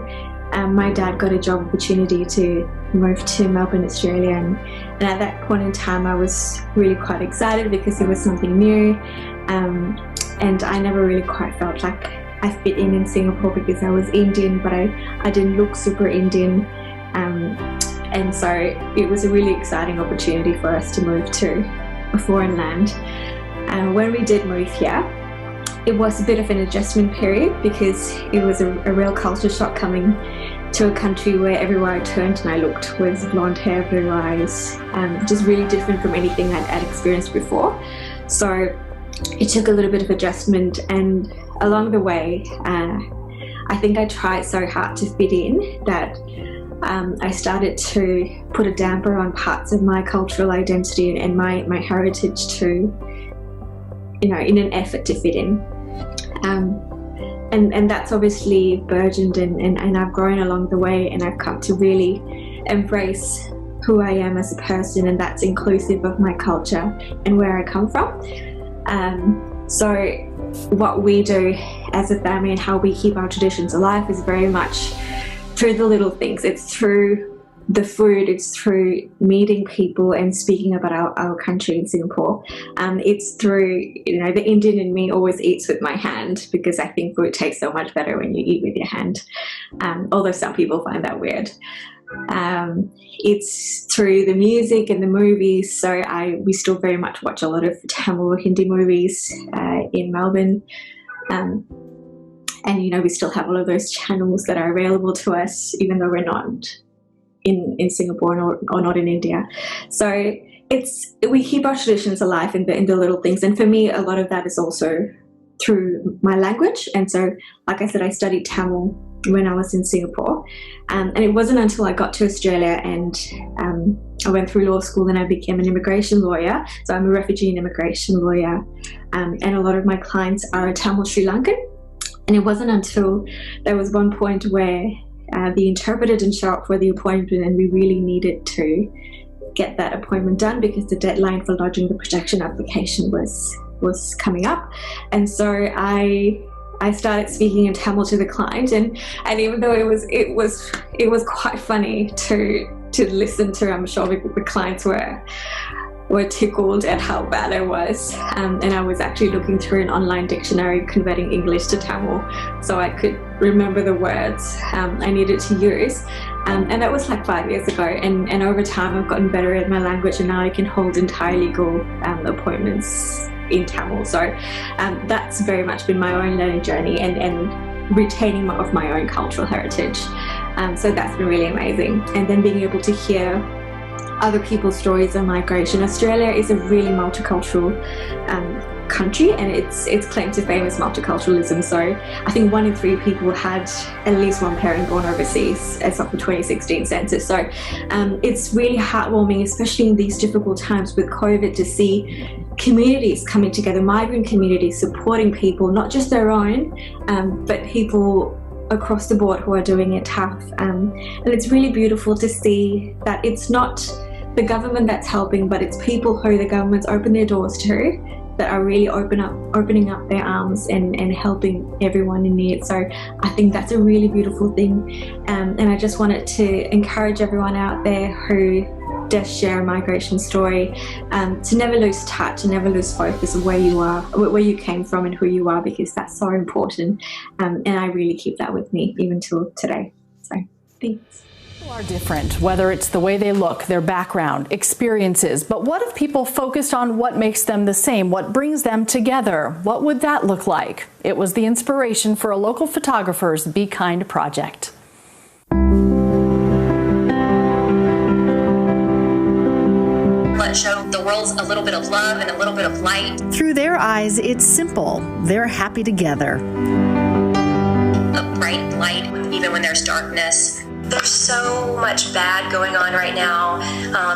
my dad got a job opportunity to move to Melbourne, Australia. And at that point in time, I was really quite excited because it was something new. And I never really quite felt like I fit in Singapore because I was Indian, but I didn't look super Indian. And so it was a really exciting opportunity for us to move to a foreign land. When we did move here, it was a bit of an adjustment period because it was a real culture shock coming to a country where everywhere I turned and I looked was blonde hair, blue eyes, just really different from anything I'd experienced before. So it took a little bit of adjustment, and along the way, I think I tried so hard to fit in that I started to put a damper on parts of my cultural identity and my heritage to, in an effort to fit in. And that's obviously burgeoned and I've grown along the way, and I've come to really embrace who I am as a person, and that's inclusive of my culture and where I come from. So what we do as a family and how we keep our traditions alive is very much through the little things. It's through the food, it's through meeting people and speaking about our country in Singapore. It's through, the Indian in me always eats with my hand because I think food tastes so much better when you eat with your hand, although some people find that weird. It's through the music and the movies, so we still very much watch a lot of Tamil or Hindi movies in Melbourne. And we still have all of those channels that are available to us, even though we're not in Singapore or not in India. So we keep our traditions alive in the little things. And for me, a lot of that is also through my language. And so, like I said, I studied Tamil when I was in Singapore. And it wasn't until I got to Australia and I went through law school and I became an immigration lawyer. So I'm a refugee and immigration lawyer. And a lot of my clients are Tamil Sri Lankan. And it wasn't until there was one point where the interpreter didn't show up for the appointment and we really needed to get that appointment done because the deadline for lodging the protection application was coming up. And so I started speaking in Tamil to the client, and even though it was quite funny to listen to, I'm sure the clients were tickled at how bad I was, and I was actually looking through an online dictionary converting English to Tamil so I could remember the words I needed to use, and that was like 5 years ago, and over time I've gotten better at my language, and now I can hold entire legal appointments in Tamil. So that's very much been my own learning journey and retaining of my own cultural heritage. So that's been really amazing. And then being able to hear other people's stories of migration. Australia is a really multicultural country, and its claim to fame is multiculturalism. So I think 1 in 3 people had at least one parent born overseas as of the 2016 census. So it's really heartwarming, especially in these difficult times with COVID, to see communities coming together, migrant communities supporting people, not just their own, but people across the board who are doing it tough. And it's really beautiful to see that it's not the government that's helping, but it's people who the government's opened their doors to that are really opening up their arms and helping everyone in need. So I think that's a really beautiful thing. And I just wanted to encourage everyone out there who does share a migration story to never lose touch, to never lose focus of where you are, where you came from and who you are, because that's so important. And I really keep that with me even till today. So thanks. People are different, whether it's the way they look, their background, experiences. But what if people focused on what makes them the same, what brings them together? What would that look like? It was the inspiration for a local photographer's Be Kind project. Let's show the world a little bit of love and a little bit of light. Through their eyes, it's simple. They're happy together. A bright light, even when there's darkness. There's so much bad going on right now.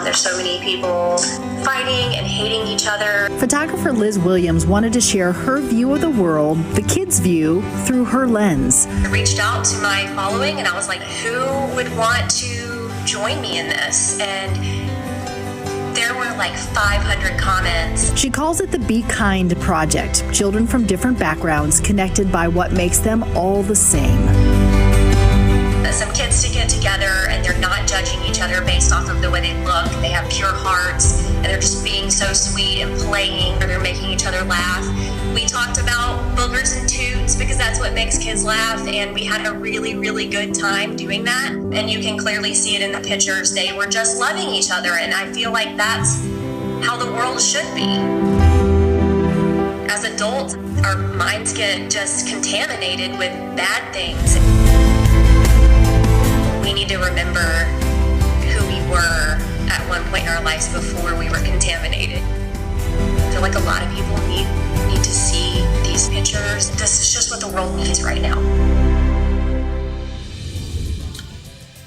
There's so many people fighting and hating each other. Photographer Liz Williams wanted to share her view of the world, the kids' view, through her lens. I reached out to my following and I was like, who would want to join me in this? And there were like 500 comments. She calls it the Be Kind project. Children from different backgrounds connected by what makes them all the same. Some kids to get together and they're not judging each other based off of the way they look. They have pure hearts and they're just being so sweet and playing, or they're making each other laugh. We talked about boogers and toots because that's what makes kids laugh, and we had a really, really good time doing that. And you can clearly see it in the pictures. They were just loving each other, and I feel like that's how the world should be. As adults, our minds get just contaminated with bad things. We need to remember who we were at one point in our lives before we were contaminated. I feel like a lot of people need to see these pictures. This is just what the world needs right now.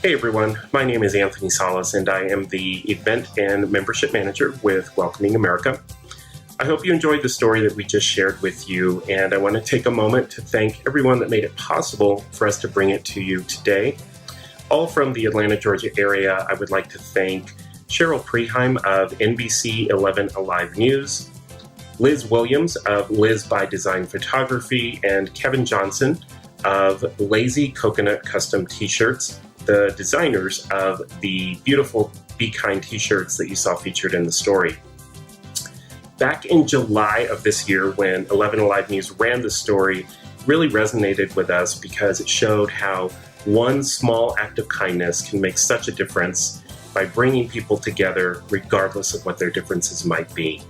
Hey everyone, my name is Anthony Salas and I am the Event and Membership Manager with Welcoming America. I hope you enjoyed the story that we just shared with you, and I want to take a moment to thank everyone that made it possible for us to bring it to you today. All from the Atlanta, Georgia area, I would like to thank Cheryl Preheim of NBC 11 Alive News, Liz Williams of Liz by Design Photography, and Kevin Johnson of Lazy Coconut Custom T-Shirts, the designers of the beautiful Be Kind T-shirts that you saw featured in the story. Back in July of this year, when 11 Alive News ran the story, it really resonated with us because it showed how one small act of kindness can make such a difference by bringing people together regardless of what their differences might be.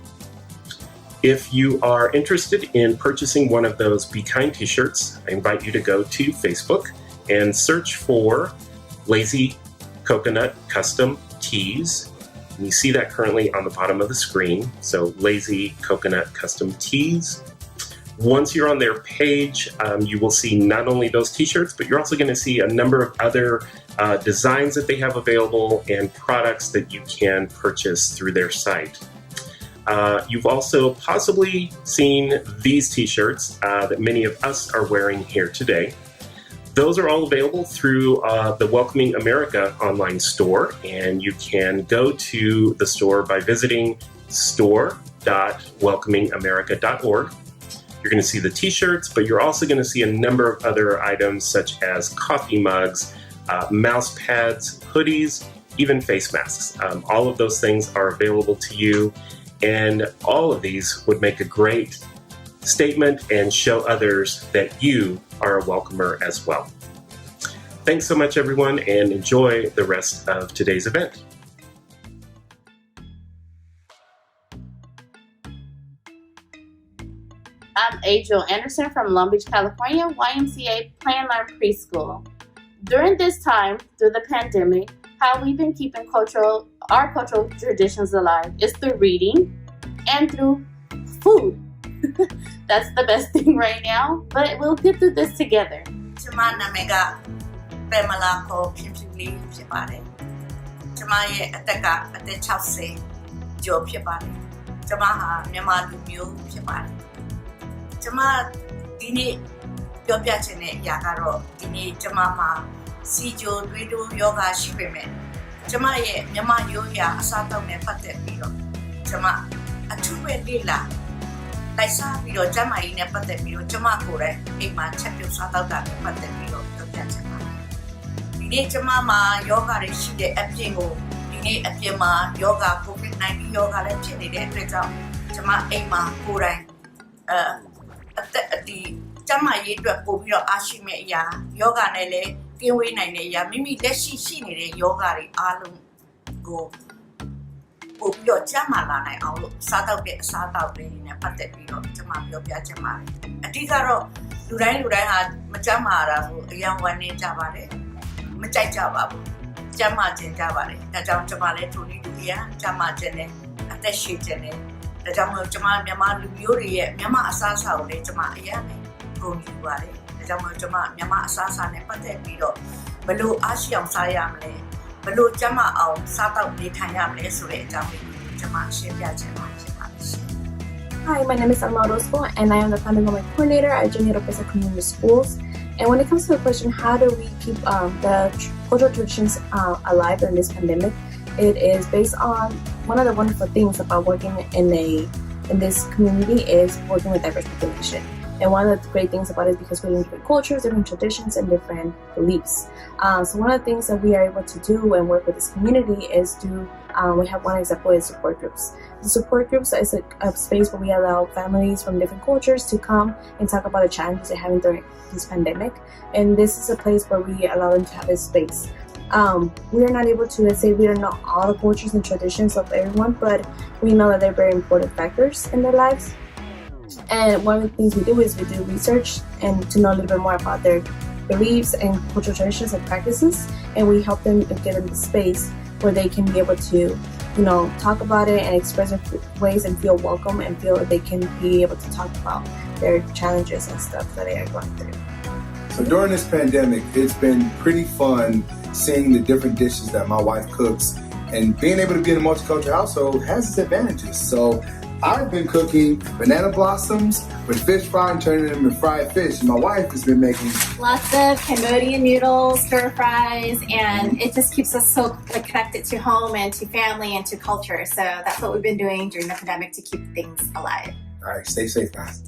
If you are interested in purchasing one of those Be Kind t-shirts, I invite you to go to Facebook and search for Lazy Coconut Custom Tees. And you see that currently on the bottom of the screen. So Lazy Coconut Custom Tees. Once you're on their page, you will see not only those t-shirts, but you're also going to see a number of other designs that they have available and products that you can purchase through their site. You've also possibly seen these t-shirts that many of us are wearing here today. Those are all available through the Welcoming America online store, and you can go to the store by visiting store.welcomingamerica.org. You're going to see the t-shirts, but you're also going to see a number of other items such as coffee mugs, mouse pads, hoodies, even face masks. All of those things are available to you, and all of these would make a great statement and show others that you are a welcomer as well. Thanks so much, everyone, and enjoy the rest of today's event. I'm Angel Anderson from Long Beach, California, YMCA Play and Learn Preschool. During this time, through the pandemic, how we've been keeping our cultural traditions alive is through reading and through food. That's the best thing right now, but we'll get through this together. Hi, my name is Alma Orozco, and I am the Family Moment Coordinator at Junior Oropesa Community Schools. And when it comes to the question, how do we keep the cultural traditions alive during this pandemic, it is based on one of the wonderful things about working in this community is working with diverse population. And one of the great things about it is because we're in different cultures, different traditions, and different beliefs. So one of the things that we are able to do and work with this community is we have one example is support groups. The support groups is a space where we allow families from different cultures to come and talk about the challenges they're having during this pandemic. And this is a place where we allow them to have this space. We are not able to, let's say, we don't know all the cultures and traditions of everyone, but we know that they're very important factors in their lives. And one of the things we do is we do research and to know a little bit more about their beliefs and cultural traditions and practices, and we help them and give them the space where they can be able to, talk about it and express their ways and feel welcome and feel that they can be able to talk about their challenges and stuff that they are going through. So during this pandemic, it's been pretty fun seeing the different dishes that my wife cooks, and being able to be in a multicultural household has its advantages. So I've been cooking banana blossoms with fish fry and turning them into fried fish. My wife has been making lots of Cambodian noodles, stir fries, and it just keeps us so connected to home and to family and to culture. So that's what we've been doing during the pandemic to keep things alive. All right, stay safe, guys.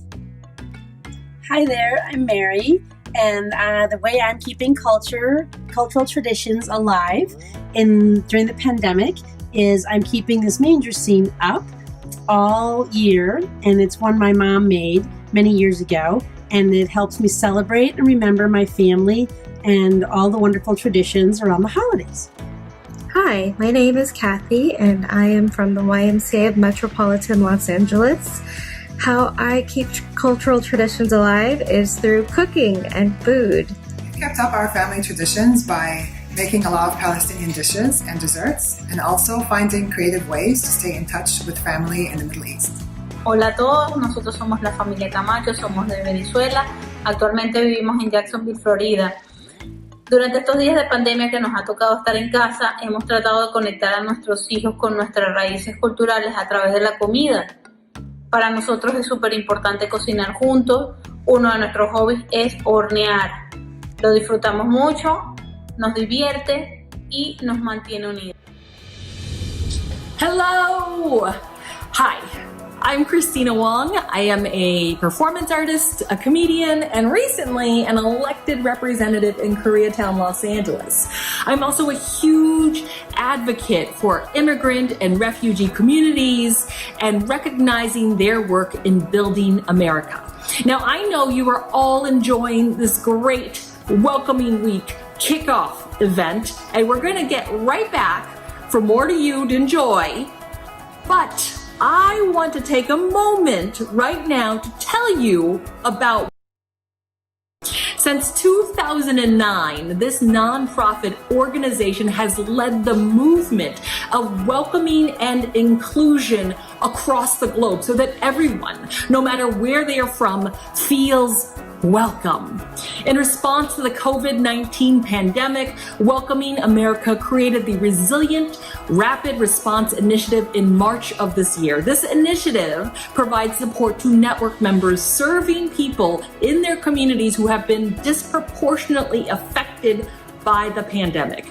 Hi there, I'm Mary, and the way I'm keeping cultural traditions alive during the pandemic is I'm keeping this manger scene up all year, and it's one my mom made many years ago, and it helps me celebrate and remember my family and all the wonderful traditions around the holidays. Hi, my name is Kathy, and I am from the YMCA of Metropolitan Los Angeles. How I keep cultural traditions alive is through cooking and food. We've kept up our family traditions by making a lot of Palestinian dishes and desserts, and also finding creative ways to stay in touch with family in the Middle East. Hola a todos, nosotros somos la familia Camacho, somos de Venezuela, actualmente vivimos en Jacksonville, Florida. Durante estos días de pandemia que nos ha tocado estar en casa, hemos tratado de conectar a nuestros hijos con nuestras raíces culturales a través de la comida. Para nosotros es súper importante cocinar juntos. Uno de nuestros hobbies es hornear. Lo disfrutamos mucho, nos divierte y nos mantiene unidos. Hello! Hi, I'm Christina Wong. I am a performance artist, a comedian, and recently an elected representative in Koreatown, Los Angeles. I'm also a huge advocate for immigrant and refugee communities and recognizing their work in building America. Now, I know you are all enjoying this great Welcoming Week kickoff event, and we're going to get right back for more to you to enjoy. But I want to take a moment right now to tell you about. Since 2009, this nonprofit organization has led the movement of welcoming and inclusion across the globe so that everyone, no matter where they are from, feels welcome. In response to the COVID-19 pandemic, Welcoming America created the Resilient Rapid Response Initiative in March of this year. This initiative provides support to network members serving people in their communities who have been disproportionately affected by the pandemic.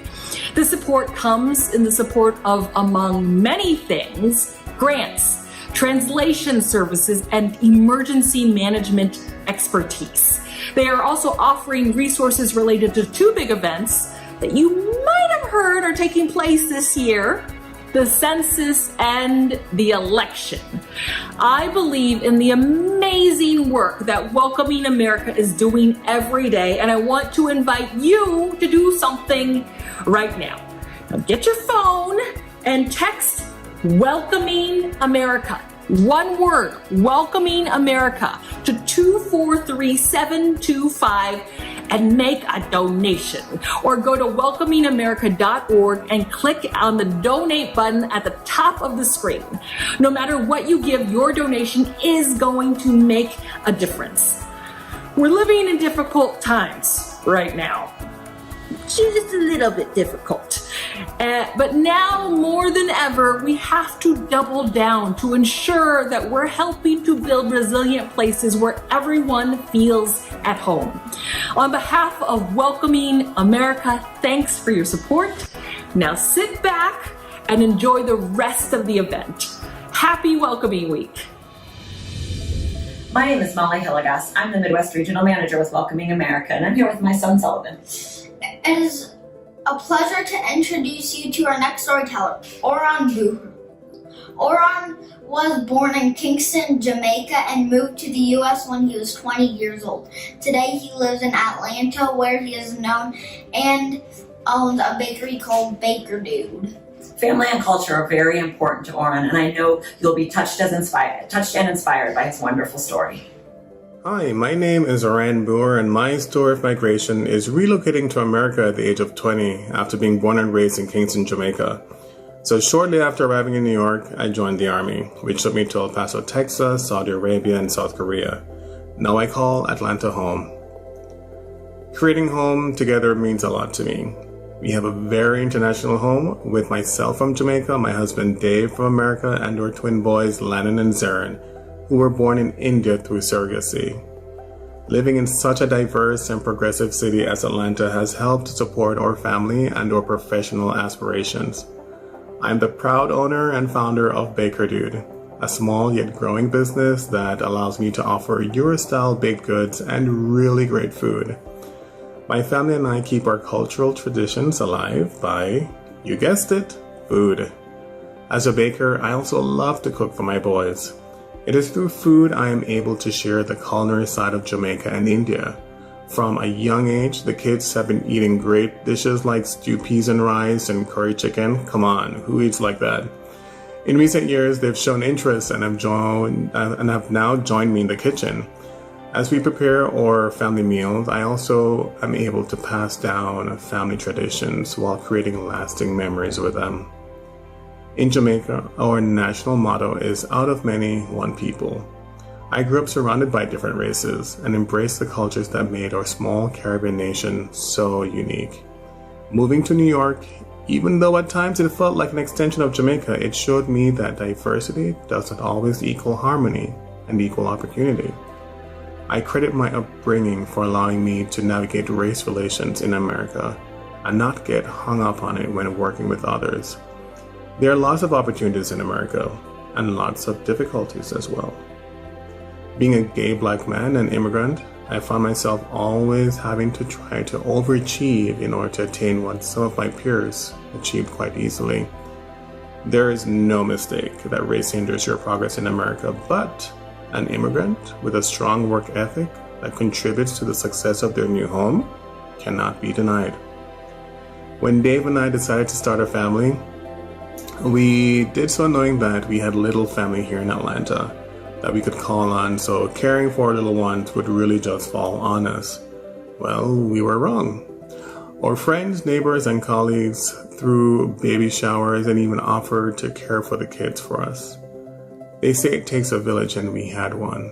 The support comes in the support of, among many things, grants, translation services, and emergency management expertise. They are also offering resources related to two big events that you might have heard are taking place this year: the census and the election. I believe in the amazing work that Welcoming America is doing every day, and I want to invite you to do something right now. Now get your phone and text Welcoming America. One word, Welcoming America, to 243725 and make a donation. Or go to welcomingamerica.org and click on the donate button at the top of the screen. No matter what you give, your donation is going to make a difference. We're living in difficult times right now. Just a little bit difficult. But now more than ever, we have to double down to ensure that we're helping to build resilient places where everyone feels at home. On behalf of Welcoming America, thanks for your support. Now sit back and enjoy the rest of the event. Happy Welcoming Week. My name is Molly Hillegas. I'm the Midwest Regional Manager with Welcoming America, and I'm here with my son Sullivan. It is a pleasure to introduce you to our next storyteller, Oran Buhr. Oran was born in Kingston, Jamaica, and moved to the U.S. when he was 20 years old. Today he lives in Atlanta, where he is known and owns a bakery called Baker Dude. Family and culture are very important to Oran, and I know you'll be touched and inspired by his wonderful story. Hi, my name is Oran Buhr, and my story of migration is relocating to America at the age of 20 after being born and raised in Kingston, Jamaica. So shortly after arriving in New York, I joined the Army, which took me to El Paso, Texas, Saudi Arabia, and South Korea. Now I call Atlanta home. Creating home together means a lot to me. We have a very international home with myself from Jamaica, my husband Dave from America, and our twin boys Landon and Zarin, who were born in India through surrogacy. Living in such a diverse and progressive city as Atlanta has helped support our family and our professional aspirations. I'm the proud owner and founder of Baker Dude, a small yet growing business that allows me to offer Euro-style baked goods and really great food. My family and I keep our cultural traditions alive by, you guessed it, food. As a baker, I also love to cook for my boys. It is through food I am able to share the culinary side of Jamaica and India. From a young age, the kids have been eating great dishes like stew peas and rice and curry chicken. Come on, who eats like that? In recent years, they've shown interest and have now joined me in the kitchen. As we prepare our family meals, I also am able to pass down family traditions while creating lasting memories with them. In Jamaica, our national motto is out of many, one people. I grew up surrounded by different races and embraced the cultures that made our small Caribbean nation so unique. Moving to New York, even though at times it felt like an extension of Jamaica, it showed me that diversity does not always equal harmony and equal opportunity. I credit my upbringing for allowing me to navigate race relations in America and not get hung up on it when working with others. There are lots of opportunities in America and lots of difficulties as well. Being a gay black man and immigrant, I found myself always having to try to overachieve in order to attain what some of my peers achieved quite easily. There is no mistake that race hinders your progress in America, but an immigrant with a strong work ethic that contributes to the success of their new home cannot be denied. When Dave and I decided to start a family, we did so knowing that we had little family here in Atlanta that we could call on, so caring for our little ones would really just fall on us. Well, we were wrong. Our friends, neighbors, and colleagues threw baby showers and even offered to care for the kids for us. They say it takes a village, and we had one.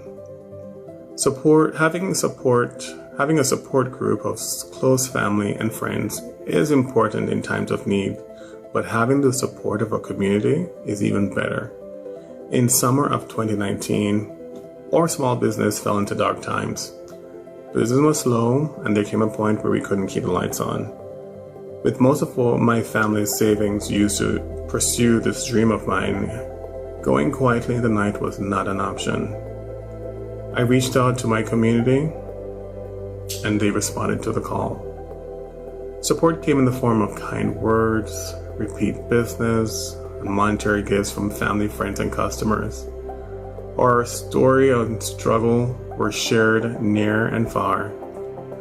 Having a support group of close family and friends is important in times of need, but having the support of a community is even better. In summer of 2019, our small business fell into dark times. Business was slow, and there came a point where we couldn't keep the lights on. With most of my family's savings used to pursue this dream of mine, going quietly in the night was not an option. I reached out to my community, and they responded to the call. Support came in the form of kind words, repeat business, and monetary gifts from family, friends, and customers. Our story and struggle were shared near and far,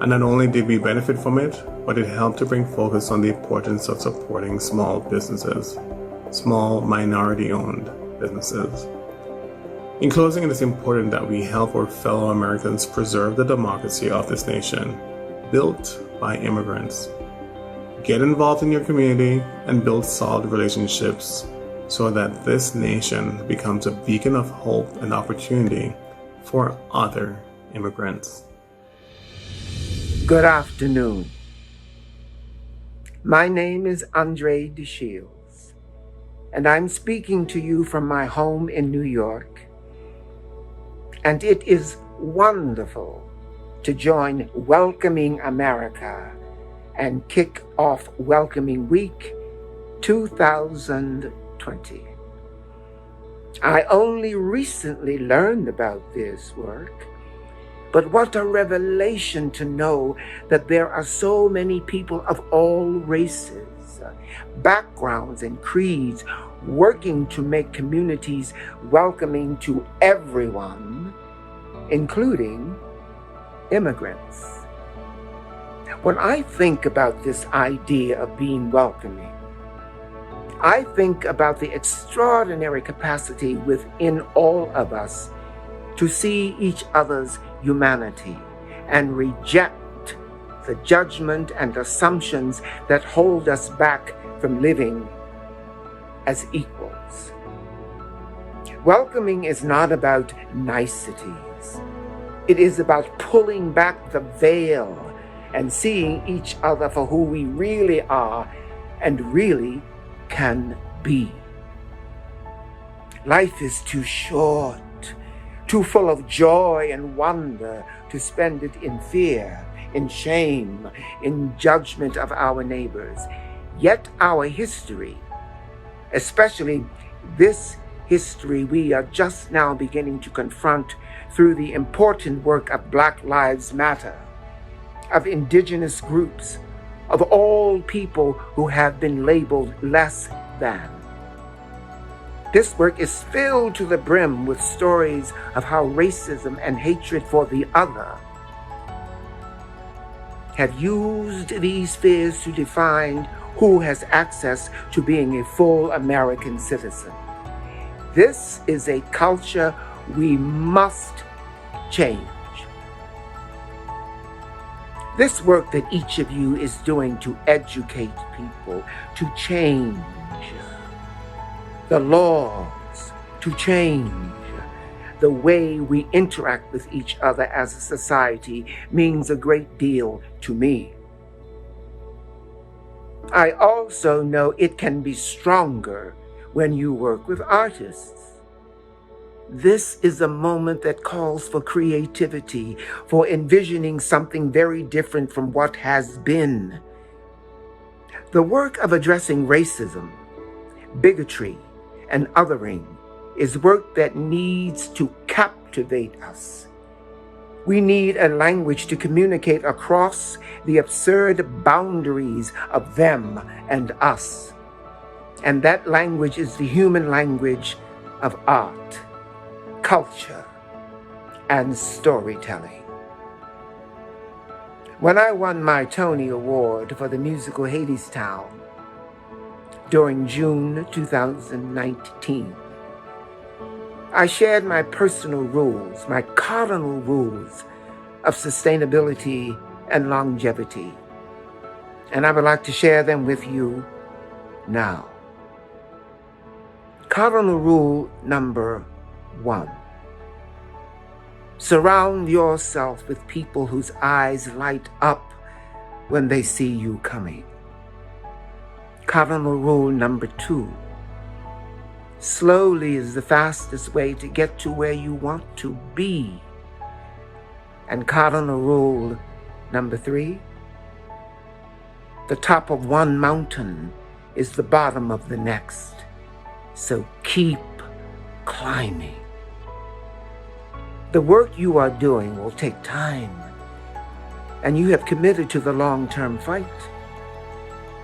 and not only did we benefit from it, but it helped to bring focus on the importance of supporting small businesses, small minority-owned businesses. In closing, it is important that we help our fellow Americans preserve the democracy of this nation, built by immigrants. Get involved in your community and build solid relationships so that this nation becomes a beacon of hope and opportunity for other immigrants. Good afternoon. My name is Andre DeShields, and I'm speaking to you from my home in New York. And it is wonderful to join Welcoming America and kick off Welcoming Week 2020. I only recently learned about this work, but what a revelation to know that there are so many people of all races, backgrounds, and creeds working to make communities welcoming to everyone, including immigrants. When I think about this idea of being welcoming, I think about the extraordinary capacity within all of us to see each other's humanity and reject the judgment and assumptions that hold us back from living as equals. Welcoming is not about niceties. It is about pulling back the veil and seeing each other for who we really are and really can be. Life is too short, too full of joy and wonder to spend it in fear, in shame, in judgment of our neighbors. Yet our history, especially this history we are just now beginning to confront through the important work of Black Lives Matter, of indigenous groups, of all people who have been labeled less than. This work is filled to the brim with stories of how racism and hatred for the other have used these fears to define who has access to being a full American citizen. This is a culture we must change. This work that each of you is doing to educate people, to change, the laws, to change the way we interact with each other as a society means a great deal to me. I also know it can be stronger when you work with artists. This is a moment that calls for creativity, for envisioning something very different from what has been. The work of addressing racism, bigotry, and othering is work that needs to captivate us. We need a language to communicate across the absurd boundaries of them and us. And that language is the human language of art, culture, and storytelling. When I won my Tony Award for the musical Hadestown during June 2019, I shared my personal rules, my cardinal rules of sustainability and longevity, and I would like to share them with you now. Cardinal rule number 1. Surround yourself with people whose eyes light up when they see you coming. Cardinal rule number 2. Slowly is the fastest way to get to where you want to be. And cardinal rule number 3. The top of one mountain is the bottom of the next. So keep climbing. The work you are doing will take time, and you have committed to the long-term fight.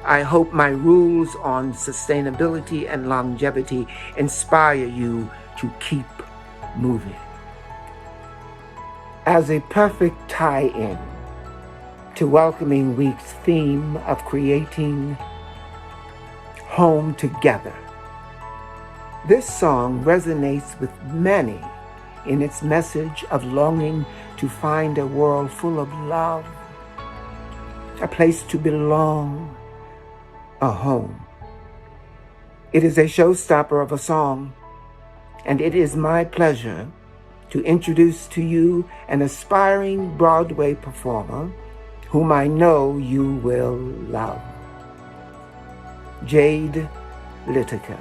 I hope my rules on sustainability and longevity inspire you to keep moving. As a perfect tie-in to Welcoming Week's theme of creating home together, this song resonates with many in its message of longing to find a world full of love, a place to belong, a home. It is a showstopper of a song, and it is my pleasure to introduce to you an aspiring Broadway performer whom I know you will love. Jade Littker.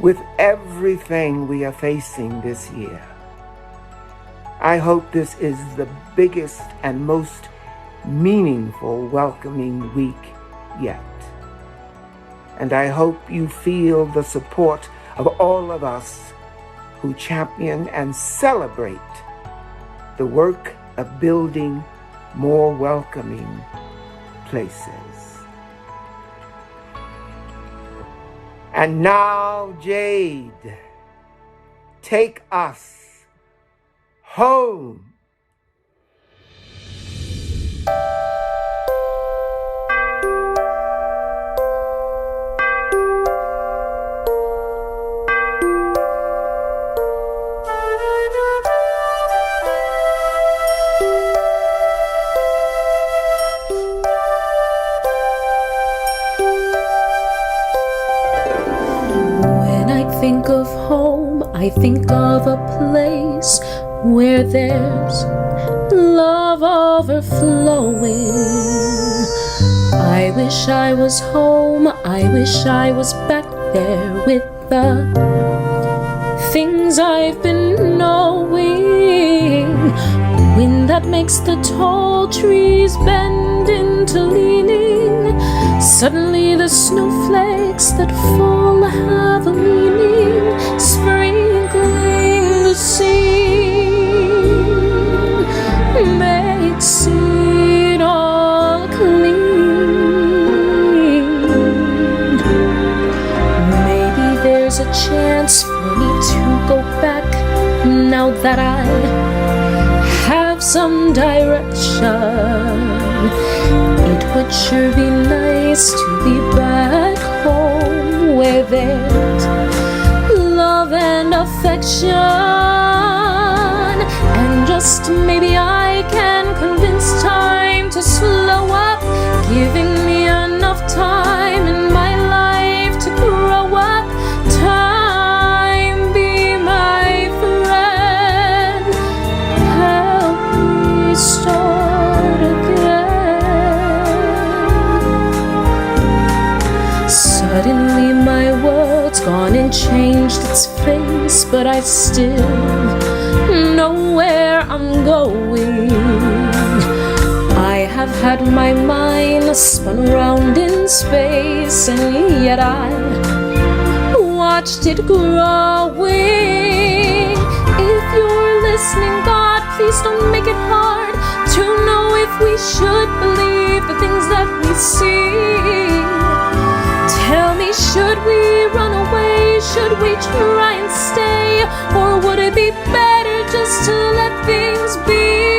With everything we are facing this year, I hope this is the biggest and most meaningful welcoming week yet. And I hope you feel the support of all of us who champion and celebrate the work of building more welcoming places. And now, Jade, take us home. Think of home, I think of a place where there's love overflowing. I wish I was home, I wish I was back there with the things I've been knowing. Wind that makes the tall trees bend into leaning. Suddenly the snowflakes that fall have a meaning, sprinkling the scene makes it all clean. Maybe there's a chance for me to go back now that I have some direction. It would sure be nice to be back home where there's love and affection. And just maybe I can convince time to slow up, giving me enough time in my life to grow. It's gone and changed its face, but I still know where I'm going. I have had my mind spun around in space, and yet I watched it growing. If you're listening, God, please don't make it hard to know if we should believe the things that we see. Tell me, should we run away? Should we try and stay? Or would it be better just to let things be?